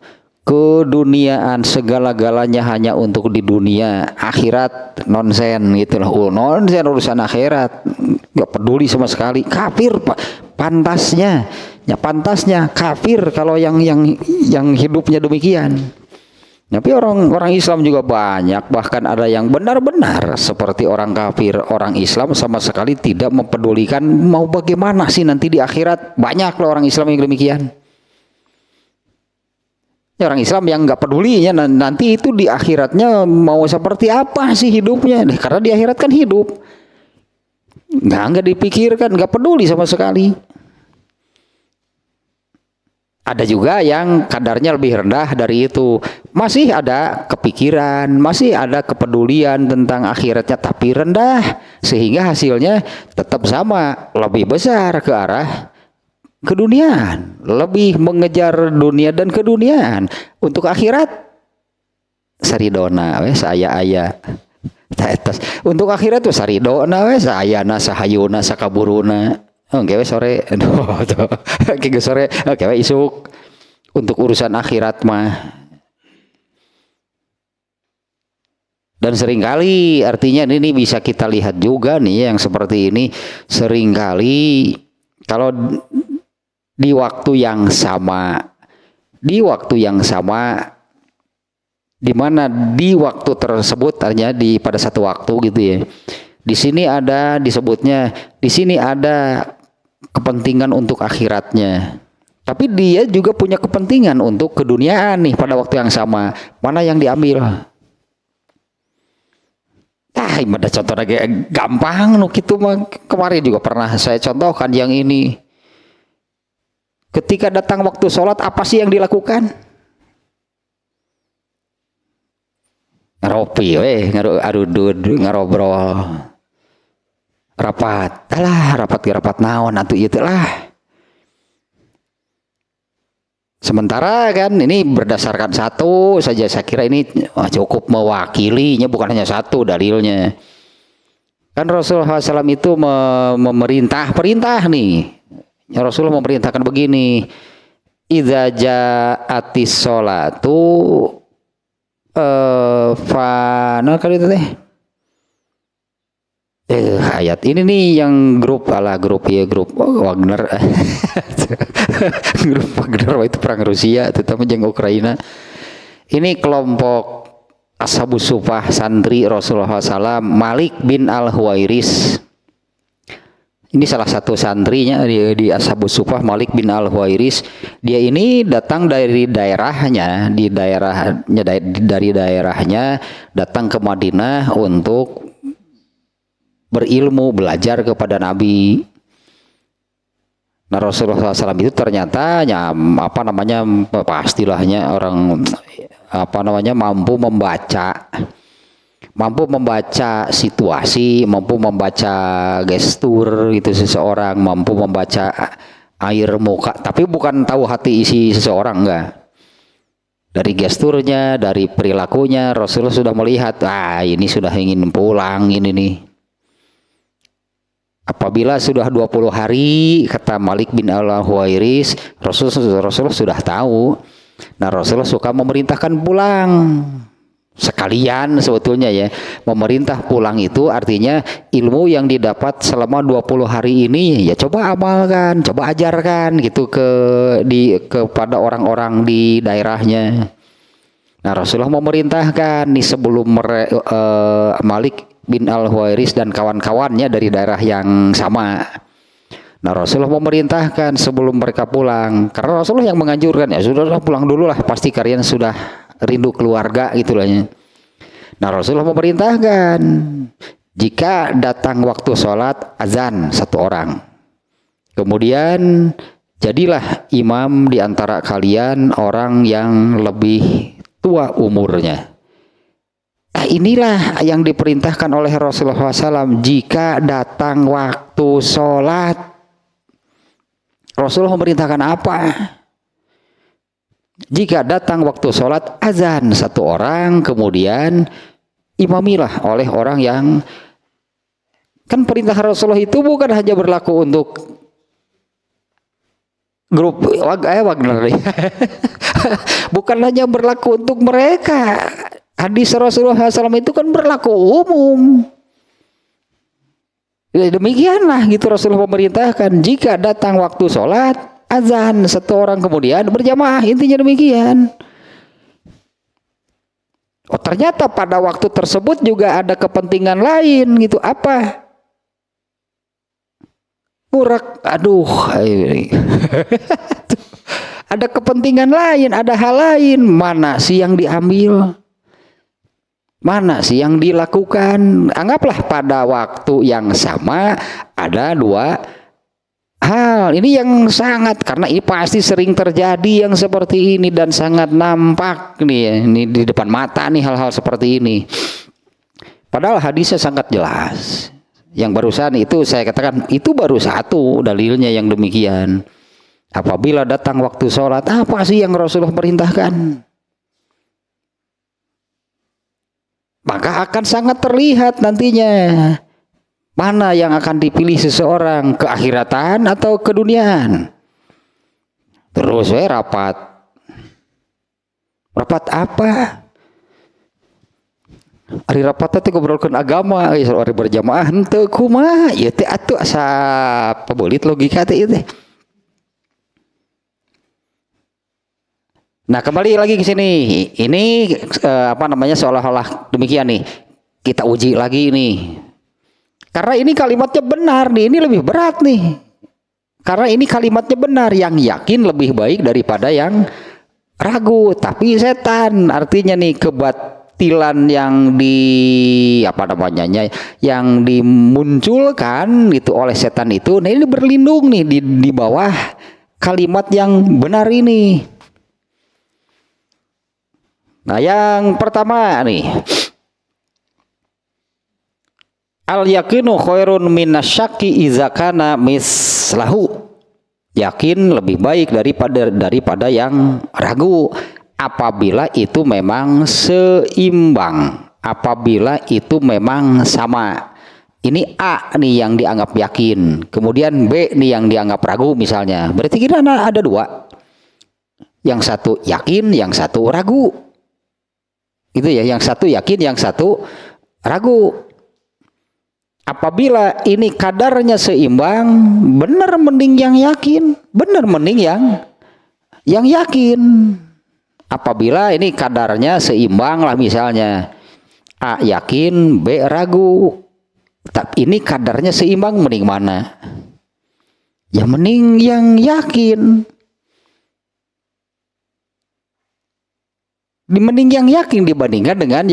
Speaker 1: keduniaan, segala-galanya hanya untuk di dunia, akhirat nonsen gitulah. Nonsen urusan akhirat, nggak peduli sama sekali, kafir pantasnya kafir kalau yang hidupnya demikian. Tapi orang Islam juga banyak, bahkan ada yang benar-benar seperti orang kafir, orang Islam sama sekali tidak mempedulikan mau bagaimana sih nanti di akhirat. Banyak loh orang Islam yang demikian. Ya, orang Islam yang nggak pedulinya nanti itu di akhiratnya mau seperti apa sih hidupnya, karena di akhirat kan hidup. nggak dipikirkan, nggak peduli sama sekali. Ada juga yang kadarnya lebih rendah dari itu, masih ada kepikiran, masih ada kepedulian tentang akhiratnya, tapi rendah, sehingga hasilnya tetap sama, lebih besar ke arah keduniaan, lebih mengejar dunia dan keduniaan. Untuk akhirat saridona we saya untuk akhirat tuh saridona we sayana sahayuna sakaburuna. Oke we sore aduh tuh oke sore oke we isuk. Untuk urusan akhirat mah. Dan seringkali artinya ini bisa kita lihat juga nih yang seperti ini, seringkali kalau di waktu yang sama di mana di waktu tersebut artinya pada satu waktu gitu ya. Di sini ada disebutnya, di sini ada kepentingan untuk akhiratnya. Tapi dia juga punya kepentingan untuk keduniaan nih pada waktu yang sama. Mana yang diambil? Ada contoh lagi gampang nu kitu mah. Kemarin juga pernah saya contohkan yang ini. Ketika datang waktu sholat, apa sih yang dilakukan? Ngaropi, ngarudud, ngarobrol, rapat, rapat naon, atuh ieu lah. Sementara kan ini berdasarkan satu saja, saya kira ini cukup mewakilinya, bukan hanya satu dalilnya. Kan Rasulullah SAW itu perintah nih. Rasulullah memerintahkan begini, idza ja'atis sholatu kali itu teh. Ayat ini nih yang grup Wagner. Grup Wagner itu perang Rusia, terutama yang Ukraina. Ini kelompok Ashabus Sufah santri Rasulullah SAW, Malik bin Al-Huwairis. Ini salah satu santrinya di Ashabus Sufah, Malik bin Al-Huwairis. Dia ini datang dari daerahnya, dari daerahnya datang ke Madinah untuk berilmu, belajar kepada Nabi. Nah, Rasulullah SAW itu ternyata pastilahnya orang mampu membaca situasi, mampu membaca gestur gitu seseorang, mampu membaca air muka, tapi bukan tahu hati isi seseorang, enggak. Dari gesturnya, dari perilakunya, Rasulullah sudah melihat, ini sudah ingin pulang ini nih. Apabila sudah 20 hari, kata Malik bin Al-Huwairis, Rasulullah sudah tahu. Nah, Rasulullah suka memerintahkan pulang. Sekalian sebetulnya ya, memerintah pulang itu artinya ilmu yang didapat selama 20 hari ini ya coba amalkan, coba ajarkan gitu kepada orang-orang di daerahnya. Nah, Rasulullah memerintahkan nih sebelum Malik bin Al-Huwairis dan kawan-kawannya dari daerah yang sama. Nah, Rasulullah memerintahkan sebelum mereka pulang, karena Rasulullah yang menganjurkan, ya sudahlah pulang dulu lah, pasti kalian sudah rindu keluarga gitulah. Nah, Rasulullah memerintahkan jika datang waktu sholat azan satu orang, kemudian jadilah imam di antara kalian orang yang lebih tua umurnya. Inilah yang diperintahkan oleh Rasulullah SAW jika datang waktu sholat. Rasulullah memerintahkan apa? Jika datang waktu sholat azan satu orang, kemudian imamilah oleh orang yang, kan perintah Rasulullah itu bukan hanya berlaku untuk grup Wagner, bukan hanya berlaku untuk mereka. Hadis Rasulullah SAW itu kan berlaku umum. Demikianlah gitu Rasulullah memerintahkan jika datang waktu sholat azan satu orang kemudian berjamaah, intinya demikian. Oh, ternyata pada waktu tersebut juga ada kepentingan lain gitu. Apa? Ada kepentingan lain, ada hal lain. Mana sih yang diambil? Mana sih yang dilakukan? Anggaplah pada waktu yang sama ada dua hal. Ini yang sangat, karena ini pasti sering terjadi yang seperti ini dan sangat nampak nih ya, ini di depan mata nih hal-hal seperti ini. Padahal hadisnya sangat jelas. Yang barusan itu saya katakan itu baru satu dalilnya yang demikian. Apabila datang waktu sholat, apa sih yang Rasulullah perintahkan? Maka akan sangat terlihat nantinya mana yang akan dipilih seseorang, keakhiratan atau keduniaan. Terus rapat apa? Hari rapat itu ngobrolkan agama, hari berjamaah henteu kumaha, ieu teh atuh asa pebolit logika teh ieu teh. Nah, kembali lagi ke sini. Ini seolah-olah demikian nih. Kita uji lagi nih. Karena ini kalimatnya benar nih, ini lebih berat nih. Karena ini kalimatnya benar, yang yakin lebih baik daripada yang ragu. Tapi setan artinya nih kebatilan yang yang dimunculkan itu oleh setan itu. Nah, ini berlindung nih di bawah kalimat yang benar ini. Nah, yang pertama nih, al yakinu khairun minasyaki idza kana mislahu. Yakin lebih baik daripada yang ragu apabila itu memang seimbang, apabila itu memang sama. Ini A nih yang dianggap yakin, kemudian B nih yang dianggap ragu misalnya. Berarti kita ada dua. Yang satu yakin, yang satu ragu. Itu ya, yang satu yakin, yang satu ragu. Apabila ini kadarnya seimbang, benar mending yang yakin, benar mending yang yakin. Apabila ini kadarnya seimbang lah, misalnya A yakin, B ragu, tapi ini kadarnya seimbang, mending mana? Ya mending yang yakin. Mending yang yakin dibandingkan dengan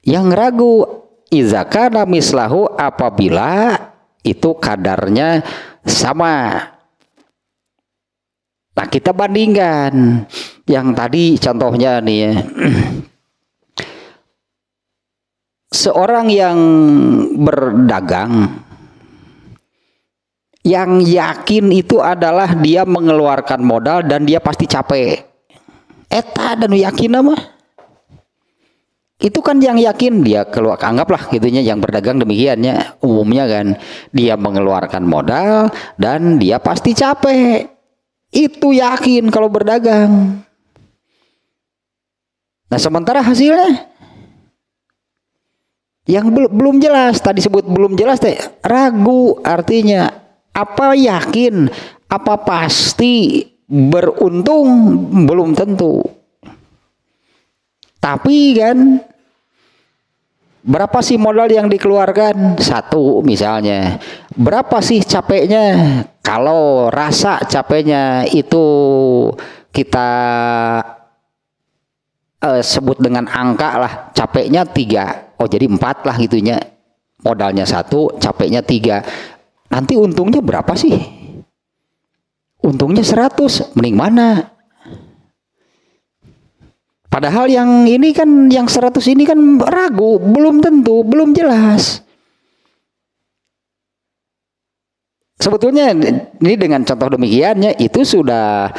Speaker 1: yang ragu. Idza kana mislahu, apabila itu kadarnya sama. Nah, kita bandingkan yang tadi contohnya nih ya. Seorang yang berdagang, yang yakin itu adalah dia mengeluarkan modal dan dia pasti capek. Eta dan yakin mah itu kan yang yakin, dia keluar, anggaplah gitunya yang berdagang demikiannya umumnya kan, dia mengeluarkan modal dan dia pasti capek, itu yakin kalau berdagang. Nah, sementara hasilnya yang belum jelas, tadi sebut belum jelas teh ragu, artinya apa yakin, apa pasti beruntung, belum tentu. Tapi kan berapa sih modal yang dikeluarkan? Satu misalnya. Berapa sih capeknya? Kalau rasa capeknya itu kita sebut dengan angka lah, capeknya 3. Oh, jadi 4 lah gitunya. Modalnya 1, capeknya 3. Nanti untungnya berapa sih? Untungnya 100, mending mana? Padahal yang ini kan, yang 100 ini kan ragu, belum tentu, belum jelas. Sebetulnya ini dengan contoh demikiannya itu sudah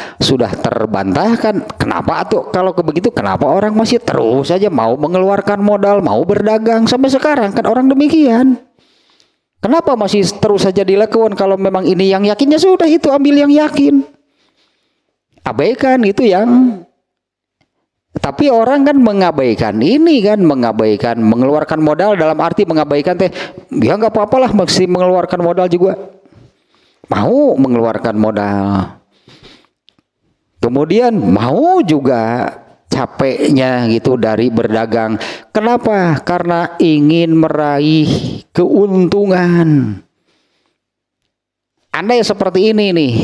Speaker 1: terbantahkan. Kenapa tuh kalau begitu? Kenapa orang masih terus saja mau mengeluarkan modal, mau berdagang sampai sekarang? Kan orang demikian. Kenapa masih terus saja dilakukan? Kalau memang ini yang yakinnya, sudah itu ambil yang yakin. Abaikan itu yang. Tapi orang kan mengabaikan ini kan, mengabaikan mengeluarkan modal, dalam arti mengabaikan teh, ya nggak apa-apalah masih mengeluarkan modal juga. Mau mengeluarkan modal. Kemudian mau juga capeknya gitu dari berdagang. Kenapa? Karena ingin meraih keuntungan. Anda yang seperti ini nih.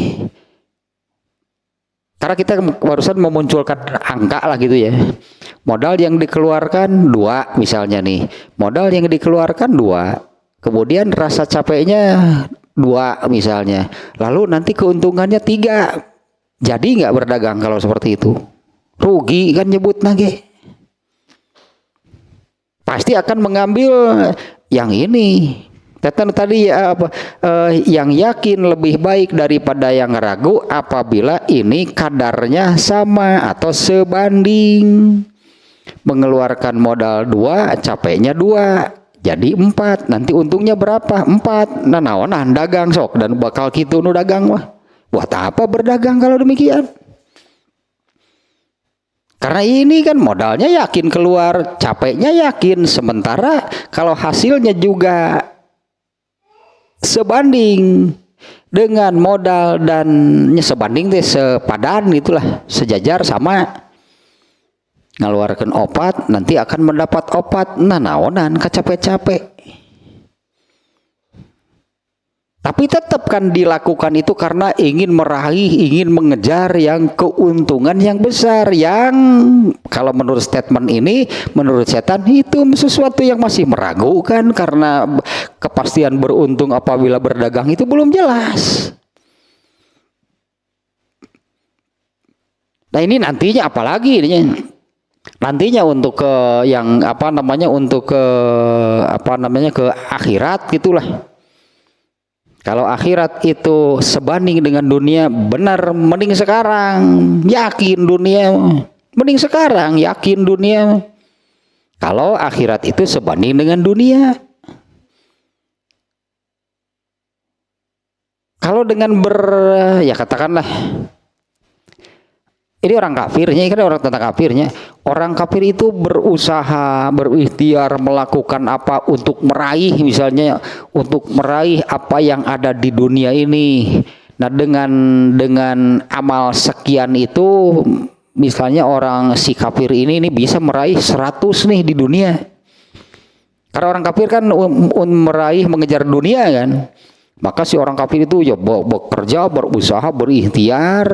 Speaker 1: Karena kita barusan memunculkan angka lah gitu ya. Modal yang dikeluarkan 2 misalnya nih. Modal yang dikeluarkan 2. Kemudian rasa capeknya 2 misalnya. Lalu nanti keuntungannya 3. Jadi nggak berdagang kalau seperti itu. Rugi kan nyebut nage. Pasti akan mengambil yang ini. Tadi yang yakin lebih baik daripada yang ragu apabila ini kadarnya sama atau sebanding. Mengeluarkan modal 2, capeknya 2, jadi 4. Nanti untungnya berapa? 4. Nah naonan dagang sok dan bakal gitu nu dagang mah. Buat apa berdagang kalau demikian? Karena ini kan modalnya yakin keluar, capeknya yakin. Sementara kalau hasilnya juga sebanding dengan modal dan sebanding teh sepadan gitulah, sejajar sama, ngaluarkan opat nanti akan mendapat opat. Nah naonan kecapek-capek. Tapi tetap kan dilakukan itu karena ingin meraih, ingin mengejar yang keuntungan yang besar, yang kalau menurut statement ini, menurut setan itu sesuatu yang masih meragukan karena kepastian beruntung apabila berdagang itu belum jelas. Nah ini nantinya apalagi ini? Nantinya untuk ke yang untuk ke akhirat gitulah. Kalau akhirat itu sebanding dengan dunia, benar mending sekarang, yakin dunia. Mending sekarang, yakin dunia. Kalau akhirat itu sebanding dengan dunia. Kalau dengan ya katakanlah, ini orang kafirnya, kan orang tentang kafirnya. Orang kafir itu berusaha, berikhtiar melakukan apa untuk meraih, misalnya untuk meraih apa yang ada di dunia ini. Nah dengan amal sekian itu, misalnya orang si kafir ini bisa meraih 100 nih di dunia. Karena orang kafir kan meraih, mengejar dunia kan. Maka si orang kafir itu ya bekerja, berusaha, berikhtiar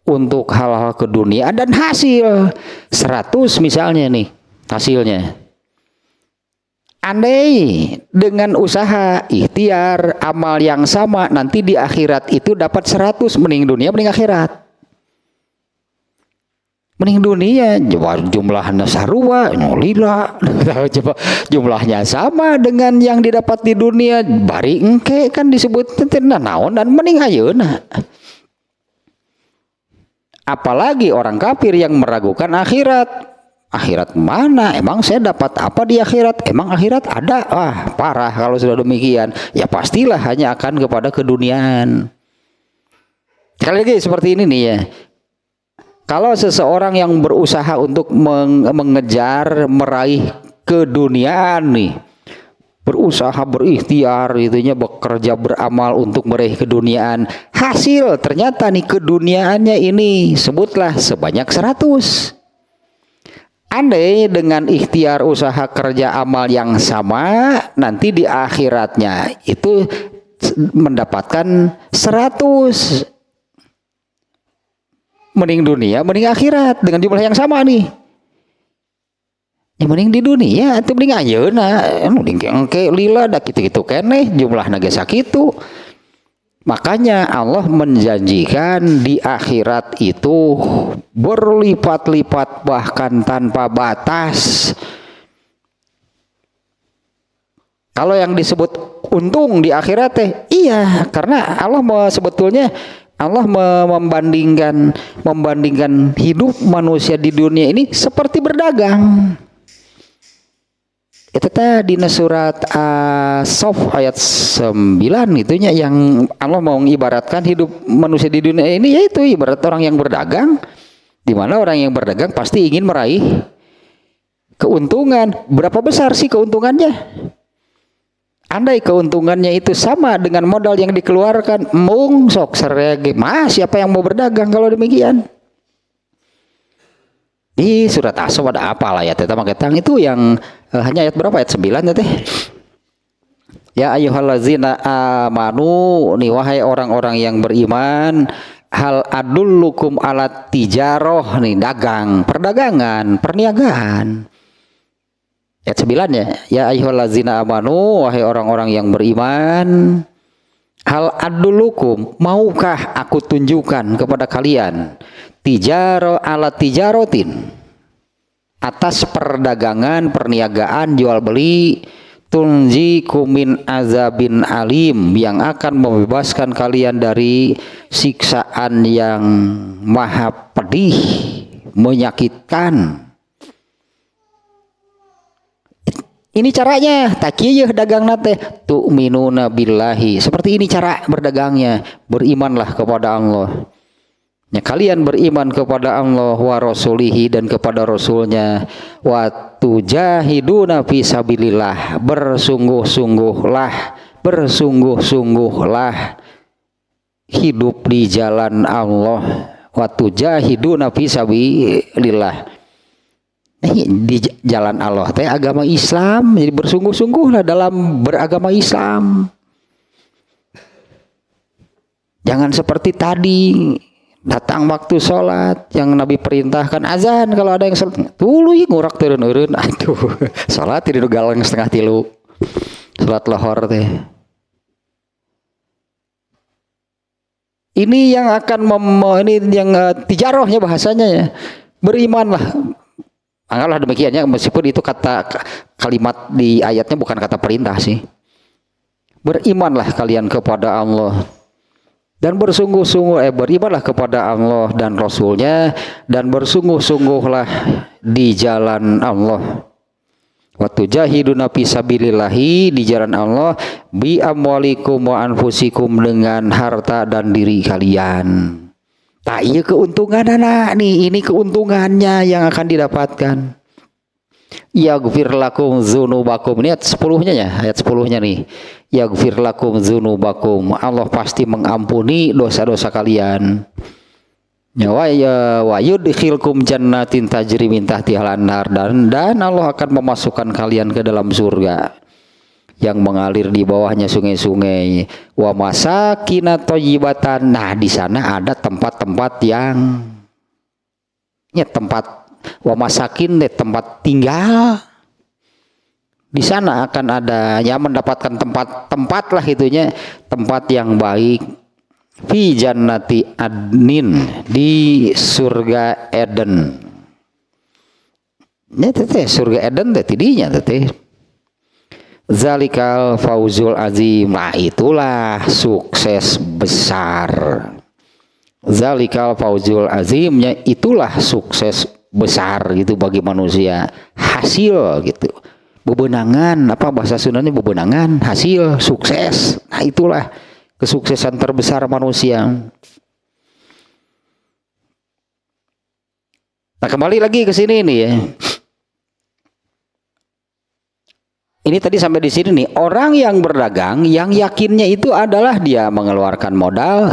Speaker 1: untuk hal-hal keduniaan dan hasil 100 misalnya nih hasilnya. Andai dengan usaha, ikhtiar, amal yang sama nanti di akhirat itu dapat 100, mending dunia mending akhirat. Mending dunia jumlahnya sarua, nolila. Coba jumlahnya sama dengan yang didapat di dunia, bari engke kan disebut naon dan mending ayeuna. Apalagi orang kafir yang meragukan akhirat. Akhirat mana? Emang saya dapat apa di akhirat? Emang akhirat ada? Wah, parah kalau sudah demikian. Ya pastilah hanya akan kepada keduniaan. Sekali lagi seperti ini nih ya. Kalau seseorang yang berusaha untuk mengejar, meraih keduniaan nih, berusaha, berikhtiar, itunya bekerja, beramal untuk meraih keduniaan, hasil ternyata nih keduniaannya ini sebutlah sebanyak 100. Andai dengan ikhtiar, usaha, kerja, amal yang sama, nanti di akhiratnya itu mendapatkan 100. Mending dunia, mending akhirat dengan jumlah yang sama nih. Ya mending di dunia, itu mending ayeuna, mending engke lila da kitu-kitu keneh jumlahna ge sakitu. Makanya Allah menjanjikan di akhirat itu berlipat-lipat bahkan tanpa batas. Kalau yang disebut untung di akhirat teh, iya, karena Allah sebetulnya Allah membandingkan hidup manusia di dunia ini seperti berdagang. Itu tadi di surat As-Saff ayat 9 itunya yang Allah mau mengibaratkan hidup manusia di dunia ini, yaitu ibarat orang yang berdagang, di mana orang yang berdagang pasti ingin meraih keuntungan. Berapa besar sih keuntungannya? Andai keuntungannya itu sama dengan modal yang dikeluarkan, mung sok serege mah siapa yang mau berdagang kalau demikian? Di surat As-Saff ada apa lah ya teh ketang itu yang hanya ayat berapa, ayat 9 ya teh. Ya ayyuhallazina amanu, nih wahai orang-orang yang beriman, hal adullukum ala tijaroh, nih dagang, perdagangan, perniagaan. Ayat 9 ya. Ya ayyuhallazina amanu, wahai orang-orang yang beriman, hal adullukum, maukah aku tunjukkan kepada kalian, tijaro ala tijarotin, atas perdagangan, perniagaan, jual beli, tunjikum min azabin alim, yang akan membebaskan kalian dari siksaan yang maha pedih, menyakitkan. Ini caranya, takiyah dagang nate, tu'minuna billahi. Seperti ini cara berdagangnya, berimanlah kepada Allah. Ya, kalian beriman kepada Allah wa rasulihi, dan kepada rasulnya, wa tujahiduna fi sabilillah, bersungguh-sungguhlah hidup di jalan Allah, wa tujahiduna fi sabilillah, di jalan Allah teh agama Islam. Jadi bersungguh-sungguhlah dalam beragama Islam. Jangan seperti tadi, datang waktu sholat yang Nabi perintahkan azan, kalau ada yang sholat tuluy ngurak turun-urun, aduh sholat tidak galang 2:30 sholat lohor teh. Ini yang akan ini yang tijarohnya bahasanya ya, berimanlah. Anggaplah demikiannya, meskipun itu kalimat di ayatnya bukan kata perintah sih. Berimanlah kalian kepada Allah dan bersungguh-sungguh, berimanlah kepada Allah dan Rasulnya, dan bersungguh-sungguhlah di jalan Allah. Wa tujahiduna fi sabilillahi, di jalan Allah, bi amwalikum wa anfusikum, dengan harta dan diri kalian. Tak, iya keuntungan anak nih, ini keuntungannya yang akan didapatkan. Yaghfir lakum dzunubakum, ini ayat 10-nya ya, ayat 10-nya nih. Yaghfir lakum dzunubakum, Allah pasti mengampuni dosa-dosa kalian. Ya wa yudkhilkum jannatin tajri min tahtihal anhar, dan Allah akan memasukkan kalian ke dalam surga yang mengalir di bawahnya sungai-sungai. Wa masakina thayyibatan, nah di sana ada tempat-tempat yang tempat, wa masakin, tempat tinggal. Di sana akan ada ya, mendapatkan tempat lah itunya, tempat yang baik. Fi jannati adnin, di surga Eden. Ini teteh surga Eden teh tidinya teteh. Zalikal fauzul azim, nah itulah sukses besar. Zalikal fauzul azimnya, itulah sukses besar gitu bagi manusia, hasil gitu, bebenangan, apa bahasa Sundanya, bebenangan, hasil, sukses. Nah itulah kesuksesan terbesar manusia. Nah kembali lagi ke sini nih ya. Ini tadi sampai di sini nih, orang yang berdagang yang yakinnya itu adalah dia mengeluarkan modal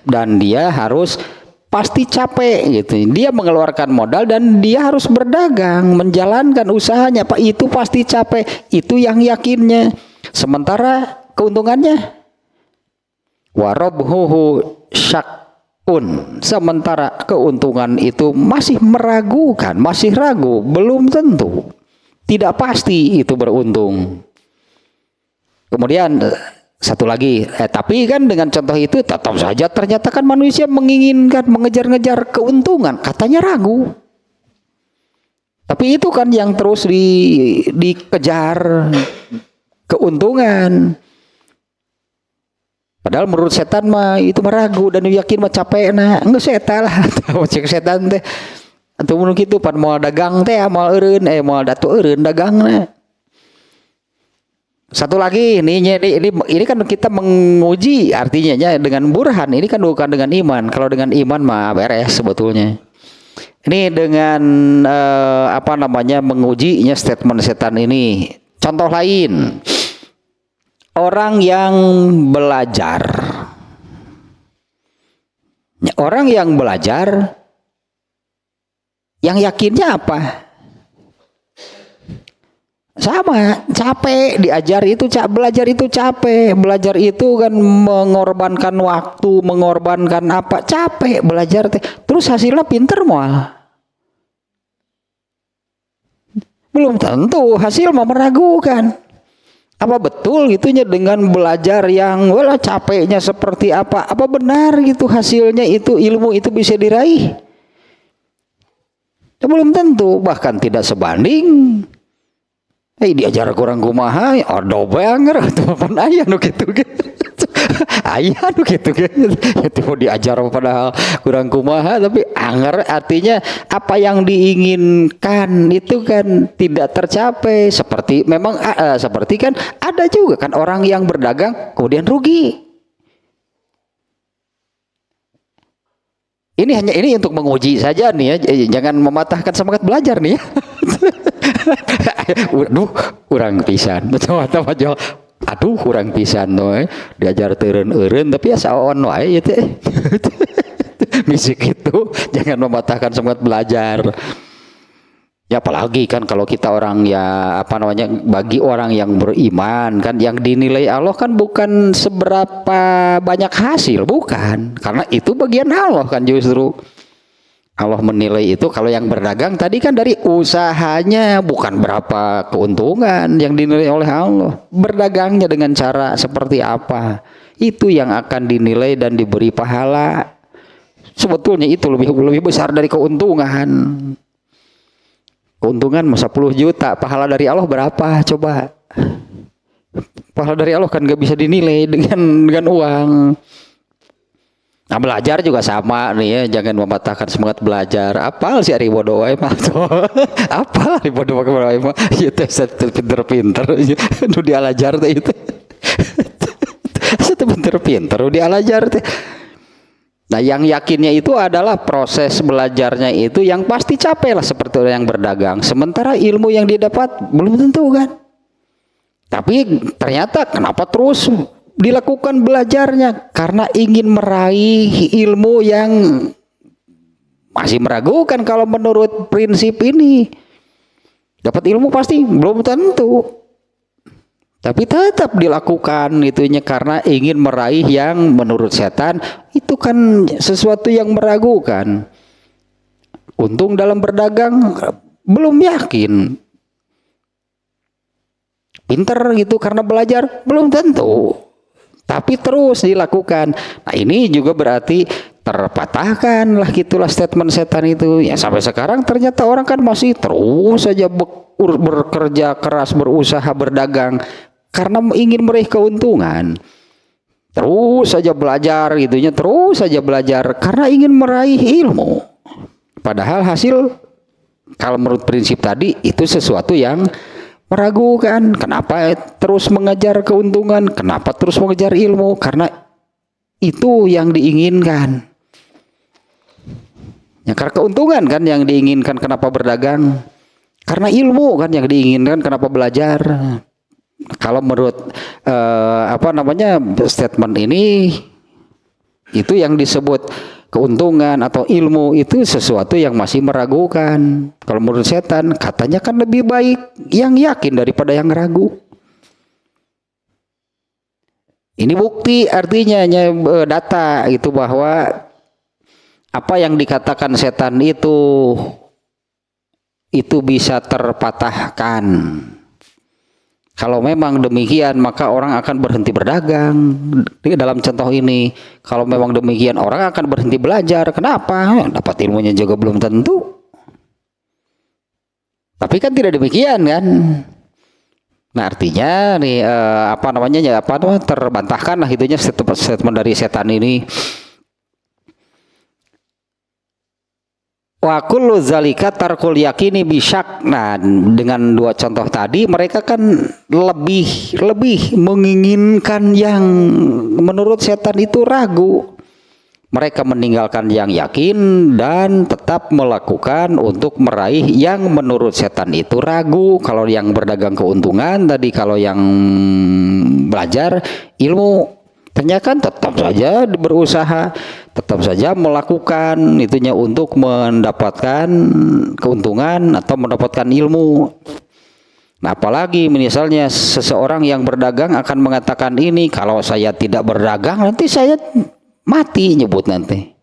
Speaker 1: dan dia harus pasti capek gitu. Dia mengeluarkan modal dan dia harus berdagang, menjalankan usahanya, Pak, itu pasti capek. Itu yang yakinnya. Sementara keuntungannya warabhuhu syakun, sementara keuntungan itu masih meragukan, masih ragu, belum tentu. Tidak pasti itu beruntung. Kemudian satu lagi, tapi kan dengan contoh itu tetap saja ternyata kan manusia menginginkan, mengejar-ngejar keuntungan, katanya ragu. Tapi itu kan yang terus dikejar keuntungan. Padahal menurut setan mah itu meragu dan yakin mah capek nah. Enggak setan lah, cek setan teh. Atau mungkin itu pan mau dagang teh mau eureun mau datu eureun dagangna. Satu lagi ini kan kita menguji artinya ya, dengan burhan. Ini kan bukan dengan iman. Kalau dengan iman mah beres sebetulnya. Ini dengan mengujinya statement setan ini. Contoh lain, orang yang belajar. Orang yang belajar, yang yakinnya apa? Sama, capek diajar itu, belajar itu capek, belajar itu kan mengorbankan waktu, mengorbankan apa, capek belajar teh. Terus hasilnya pinter mual. Belum tentu, hasil mau meragukan. Apa betul gitunya dengan belajar yang wala capeknya seperti apa benar gitu hasilnya itu ilmu itu bisa diraih? Belum tentu, bahkan tidak sebanding. Diajar kurang kumaha, ada banger atau pun ayah nu gitu ayah nu gitu itu diajar padahal kurang kumaha tapi anger, artinya apa yang diinginkan itu kan tidak tercapai. Seperti memang seperti kan ada juga kan orang yang berdagang kemudian rugi. Ini hanya ini untuk menguji saja nih ya, jangan mematahkan semangat belajar nih ya. Aduh, kurang pisan. Aduh, kurang pisan we. Diajar teureun-eureun tapi ya saon wae teh. Misik itu jangan mematahkan semangat belajar. Ya apalagi kan kalau kita orang ya apa namanya, bagi orang yang beriman kan yang dinilai Allah kan bukan seberapa banyak hasil, bukan, karena itu bagian Allah kan. Justru Allah menilai itu kalau yang berdagang tadi kan dari usahanya, bukan berapa keuntungan yang dinilai oleh Allah, berdagangnya dengan cara seperti apa, itu yang akan dinilai dan diberi pahala. Sebetulnya itu lebih besar dari keuntungan. Keuntungan 10 juta, pahala dari Allah berapa? Coba. Pahala dari Allah kan gak bisa dinilai dengan uang. Nah belajar juga sama nih ya, jangan mematahkan semangat belajar. Apal sih ari bodoh wae mah. Apal ari bodoh wae mah. Ieu teh pinter-pinter nu dialajar teh itu. Satu pinter-pinter nu dialajar teh. Nah yang yakinnya itu adalah proses belajarnya itu yang pasti capek lah seperti orang yang berdagang. Sementara ilmu yang didapat belum tentu kan. Tapi ternyata kenapa terus dilakukan belajarnya? Karena ingin meraih ilmu yang masih meragukan kalau menurut prinsip ini. Dapat ilmu pasti belum tentu. Tapi tetap dilakukan itunya karena ingin meraih yang menurut setan itu kan sesuatu yang meragukan. Untung dalam berdagang belum yakin. Pinter gitu karena belajar belum tentu. Tapi terus dilakukan. Nah ini juga berarti terpatahkan lah gitulah statement setan itu. Ya sampai sekarang ternyata orang kan masih terus saja bekerja keras, berusaha berdagang karena ingin meraih keuntungan. Terus saja belajar gitunya, terus saja belajar karena ingin meraih ilmu. Padahal hasil kalau menurut prinsip tadi itu sesuatu yang meragukan. Kenapa terus mengejar keuntungan? Kenapa terus mengejar ilmu? Karena itu yang diinginkan. Ya karena keuntungan kan yang diinginkan, kenapa berdagang? Karena ilmu kan yang diinginkan, kenapa belajar? Kalau menurut statement ini itu yang disebut keuntungan atau ilmu itu sesuatu yang masih meragukan. Kalau menurut setan katanya kan lebih baik yang yakin daripada yang ragu. Ini bukti artinya data itu bahwa apa yang dikatakan setan itu bisa terpatahkan. Kalau memang demikian maka orang akan berhenti berdagang. Dalam contoh ini, kalau memang demikian orang akan berhenti belajar. Kenapa? Dapat ilmunya juga belum tentu. Tapi kan tidak demikian kan. Nah artinya nih terbantahkan lah itunya statement dari setan ini. Wa kullu zalika tarkul yakini bisyak. Nah, dengan dua contoh tadi mereka kan lebih menginginkan yang menurut setan itu ragu. Mereka meninggalkan yang yakin dan tetap melakukan untuk meraih yang menurut setan itu ragu. Kalau yang berdagang keuntungan tadi, kalau yang belajar ilmu, ternyata kan tetap saja berusaha, tetap saja melakukan itunya untuk mendapatkan keuntungan atau mendapatkan ilmu. Nah, apalagi misalnya seseorang yang berdagang akan mengatakan ini, kalau saya tidak berdagang nanti saya mati, nyebut nanti.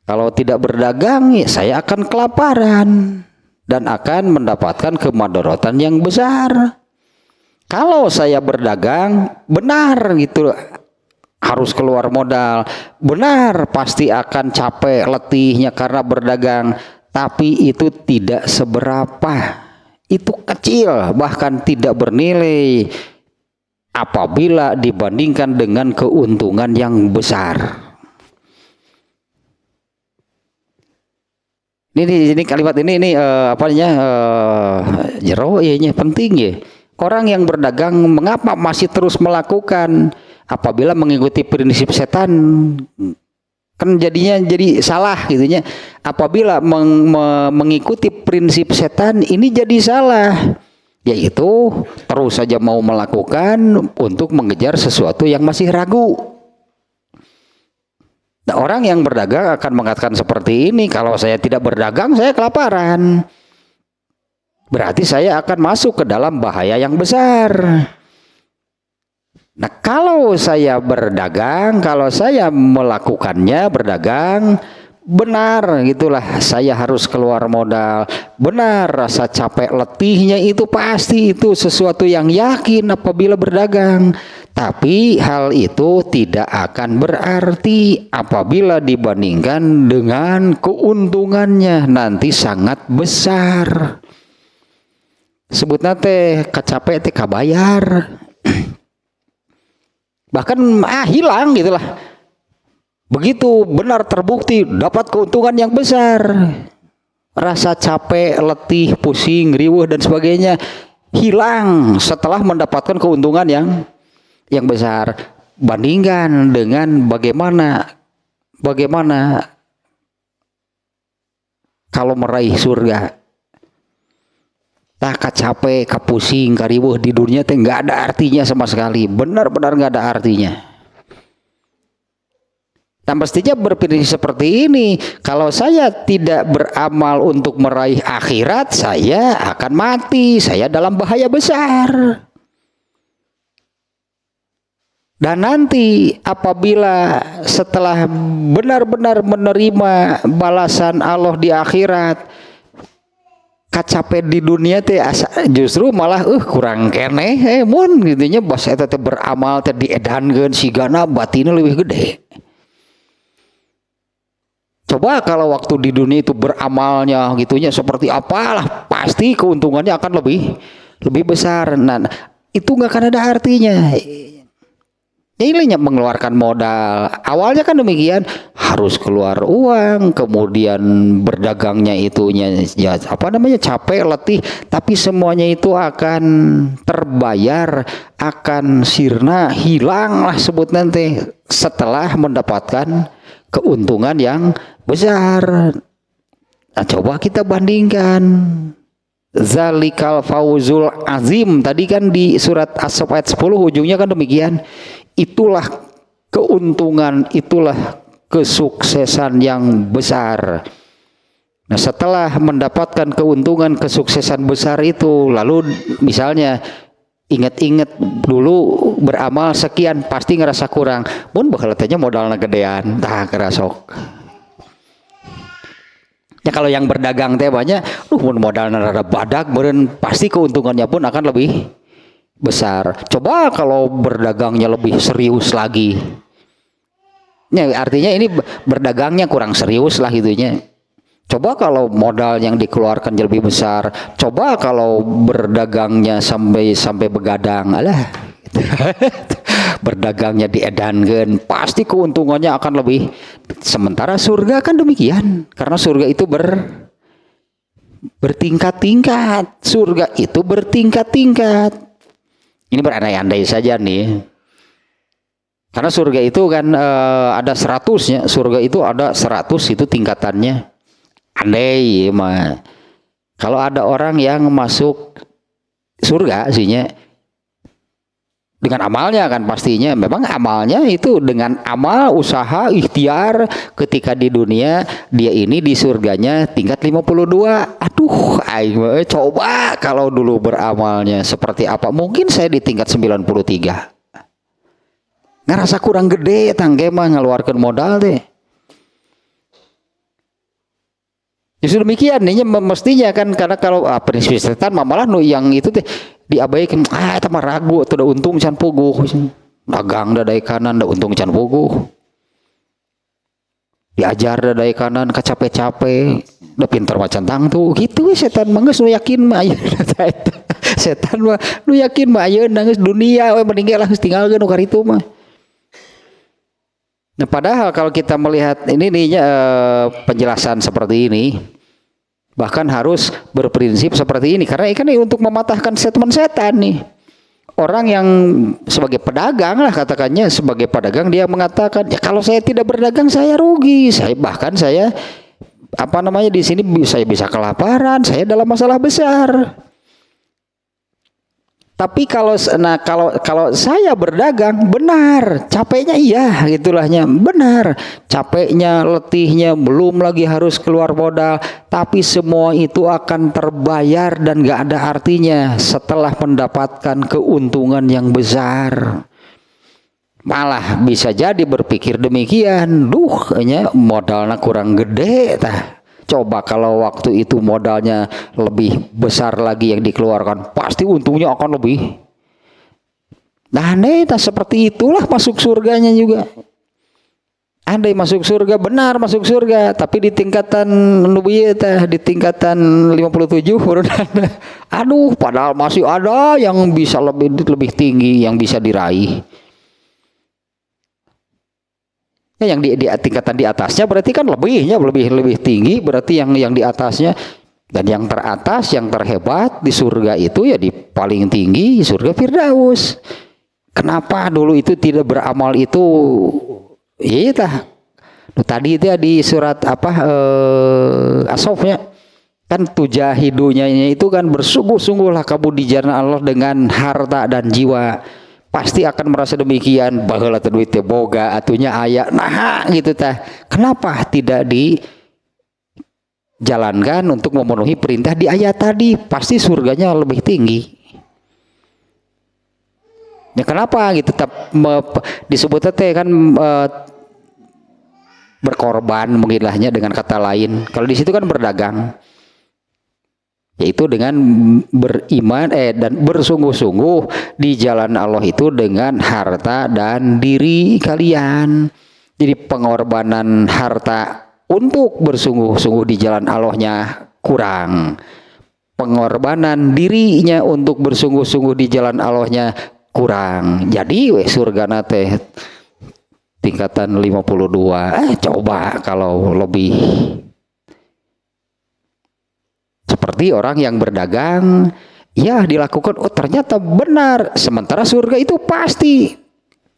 Speaker 1: Kalau tidak berdagang ya saya akan kelaparan dan akan mendapatkan kemadharatan yang besar. Kalau saya berdagang, benar gitu, harus keluar modal, benar pasti akan capek letihnya karena berdagang, tapi itu tidak seberapa, itu kecil bahkan tidak bernilai apabila dibandingkan dengan keuntungan yang besar. Ini kalimat ini apa namanya, jero iya penting ya. Orang yang berdagang mengapa masih terus melakukan? Apabila mengikuti prinsip setan kan jadinya jadi salah gitunya. Apabila mengikuti prinsip setan ini jadi salah, yaitu terus saja mau melakukan untuk mengejar sesuatu yang masih ragu. Nah, orang yang berdagang akan mengatakan seperti ini, kalau saya tidak berdagang saya kelaparan. Berarti saya akan masuk ke dalam bahaya yang besar. Nah, kalau saya berdagang, kalau saya melakukannya berdagang, benar gitulah saya harus keluar modal. Benar rasa capek letihnya itu pasti itu sesuatu yang yakin apabila berdagang. Tapi hal itu tidak akan berarti apabila dibandingkan dengan keuntungannya nanti sangat besar. Sebut nate kacapek teh kabayar. Bahkan hilang gitulah. Begitu benar terbukti dapat keuntungan yang besar. Rasa capek, letih, pusing, riweuh dan sebagainya hilang setelah mendapatkan keuntungan yang besar. Bandingkan dengan bagaimana kalau meraih surga. Tak capek, kapusing, kariweuh di dunia teh nggak ada artinya sama sekali. Benar-benar nggak ada artinya. Nah, mestinya berpikir seperti ini. Kalau saya tidak beramal untuk meraih akhirat, saya akan mati. Saya dalam bahaya besar. Dan nanti apabila setelah benar-benar menerima balasan Allah di akhirat, kacapek di dunia teh justru malah kurang keneh mun gitunya bos eta teh beramal teh diedankeun sigana batinna leuwih gede. Coba kalau waktu di dunia itu beramalnya gitunya seperti apalah, pasti keuntungannya akan lebih besar. Nah, itu nggak akan ada artinya. Ini mengeluarkan modal. Awalnya kan demikian, harus keluar uang, kemudian berdagangnya itunya ya apa namanya capek, letih, tapi semuanya itu akan terbayar, akan sirna, hilang lah sebut nanti setelah mendapatkan keuntungan yang besar. Nah, coba kita bandingkan. Zalikal fauzul azim tadi kan di surat As-Saff ayat 10 ujungnya kan demikian. Itulah keuntungan, itulah kesuksesan yang besar. Nah, setelah mendapatkan keuntungan kesuksesan besar itu, lalu misalnya ingat-ingat dulu beramal sekian, pasti ngerasa kurang. Mun bakal tanya modalna gedean, tah kerasok. Ya kalau yang berdagang teh banyak, mun modalna rada badak, beureun pasti keuntungannya pun akan lebih besar. Coba kalau berdagangnya lebih serius lagi. Ya, artinya ini berdagangnya kurang serius lah gitunya. Coba kalau modal yang dikeluarkan lebih besar. Coba kalau berdagangnya sampai begadang. Alah. Berdagangnya diedankeun, pasti keuntungannya akan lebih. Sementara surga kan demikian. Karena surga itu bertingkat-tingkat. Surga itu bertingkat-tingkat. Ini berandai-andai saja nih. Karena surga itu kan ada 100-nya. Surga itu ada 100 itu tingkatannya. Andai mah. Kalau ada orang yang masuk surga sihnya Dengan amalnya kan pastinya. Memang amalnya itu dengan amal, usaha, ikhtiar ketika di dunia, dia ini di surganya tingkat 52. Aduh, aing coba kalau dulu beramalnya seperti apa. Mungkin saya di tingkat 93. Ngerasa kurang gede tangge mah ngeluarkan modal deh. Justru demikian nih mestinya kan, karena kalau prinsip setan malah nu yang itu teh diabaikan, itu mah ragu tuh, udah untung can puguh dagang dadai kanan, udah untung can puguh diajar dadai kanan capek-capek udah pinter macan tang tuh gitu. Setan mah geus nu yakin mah setan mah nu yakin mah ayeuna geus dunia we meninggal lah geus tinggalkeun nu karitu mah. Nah, padahal kalau kita melihat ini nih penjelasan seperti ini, bahkan harus berprinsip seperti ini, karena ini kan untuk mematahkan statement setan nih. Orang yang sebagai pedagang lah katakannya, sebagai pedagang dia mengatakan, ya kalau saya tidak berdagang saya rugi, saya di sini saya bisa kelaparan, saya dalam masalah besar. Tapi kalau saya berdagang benar, capeknya iya gitulahnya, benar, capeknya, letihnya, belum lagi harus keluar modal, tapi semua itu akan terbayar dan gak ada artinya setelah mendapatkan keuntungan yang besar. Malah bisa jadi berpikir demikian, modalnya kurang gede tah. Coba kalau waktu itu modalnya lebih besar lagi yang dikeluarkan, pasti untungnya akan lebih. Nah, seperti itulah masuk surganya juga. Andai masuk surga, benar masuk surga, tapi di tingkatan nubuwah di tingkatan 57 aduh, padahal masih ada yang bisa lebih tinggi yang bisa diraih. Yang di tingkatan di atasnya berarti kan lebih tinggi, berarti yang di atasnya, dan yang teratas, yang terhebat di surga itu ya di paling tinggi surga Firdaus. Kenapa dulu itu tidak beramal itu? Iya tadi itu di surat As-Saff kan tujahidunya itu kan bersungguh-sungguhlah kamu di jalan Allah dengan harta dan jiwa. Pasti akan merasa demikian, baheula teh duit teh boga atunya aya nah gitu tah. Kenapa tidak dijalankan untuk memenuhi perintah di ayat tadi? Pasti surganya lebih tinggi. Ya kenapa gitu disebut teh kan berkorban mungkin lahnya dengan kata lain. Kalau di situ kan berdagang, yaitu dengan beriman dan bersungguh-sungguh di jalan Allah itu dengan harta dan diri kalian. Jadi pengorbanan harta untuk bersungguh-sungguh di jalan Allahnya kurang, pengorbanan dirinya untuk bersungguh-sungguh di jalan Allahnya kurang. Jadi surga teh tingkatan 52. Coba kalau lebih seperti orang yang berdagang, ya dilakukan, ternyata benar. Sementara surga itu pasti,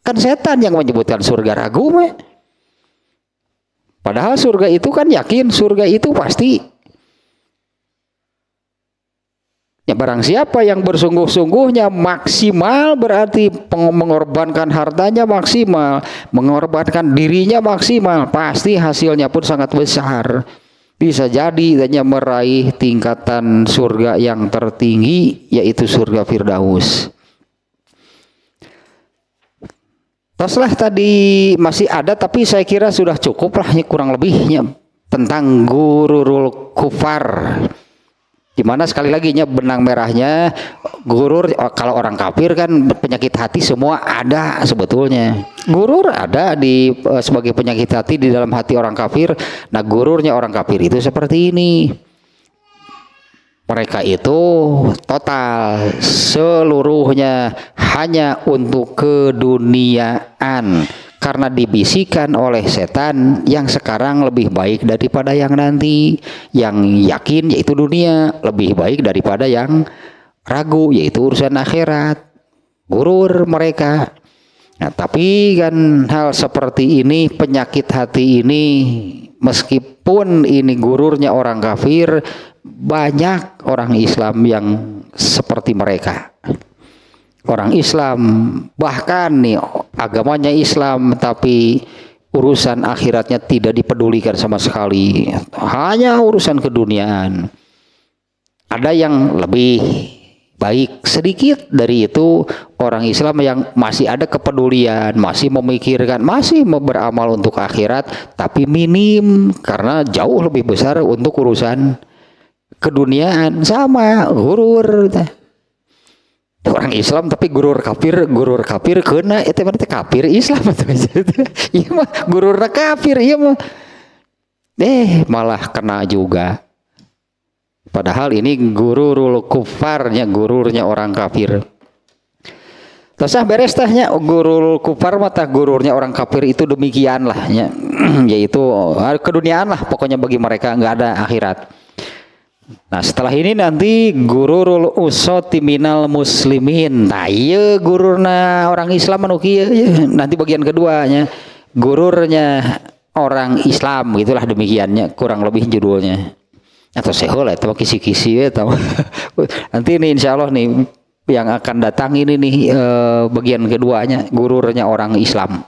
Speaker 1: kan setan yang menyebutkan surga ragu mah. Padahal surga itu kan yakin, surga itu pasti. Ya barang siapa yang bersungguh-sungguhnya maksimal, berarti mengorbankan hartanya maksimal, mengorbankan dirinya maksimal, pasti hasilnya pun sangat besar. Bisa jadi hanya meraih tingkatan surga yang tertinggi, yaitu surga Firdaus. Teruslah tadi masih ada, tapi saya kira sudah cukup lah kurang lebihnya tentang gururul kufar. Dimana sekali lagi benang merahnya gurur, kalau orang kafir kan penyakit hati semua ada sebetulnya. Gurur ada sebagai penyakit hati di dalam hati orang kafir. Nah, gururnya orang kafir itu seperti ini. Mereka itu total seluruhnya hanya untuk keduniaan, karena dibisikkan oleh setan yang sekarang lebih baik daripada yang nanti. Yang yakin yaitu dunia lebih baik daripada yang ragu yaitu urusan akhirat. Gurur mereka. Nah, tapi kan hal seperti ini, penyakit hati ini, meskipun ini gururnya orang kafir, banyak orang Islam yang seperti mereka. orang Islam, bahkan nih agamanya Islam tapi urusan akhiratnya tidak dipedulikan sama sekali, hanya urusan keduniaan. Ada yang lebih baik sedikit dari itu, orang Islam yang masih ada kepedulian, masih memikirkan, masih mau beramal untuk akhirat, tapi minim karena jauh lebih besar untuk urusan keduniaan. Sama gurur orang Islam tapi gurur kafir kena itu berarti kafir Islam atau iya mah gurur kafir iya mah malah kena juga, padahal ini gururul kufarnya, gururnya orang kafir. Tasah beres tahnya gurul kufar mata gururnya orang kafir itu demikian lah ya. Yaitu keduniaan lah pokoknya bagi mereka, nggak ada akhirat. Nah setelah ini nanti gururul usoti minal muslimin. Nah iya gururna orang Islam anu kieu nanti bagian keduanya gururnya orang Islam, gitulah demikiannya kurang lebih judulnya. Atau seholah itu kisi-kisi atau nanti ini insya Allah nih yang akan datang ini nih bagian keduanya gururnya orang Islam.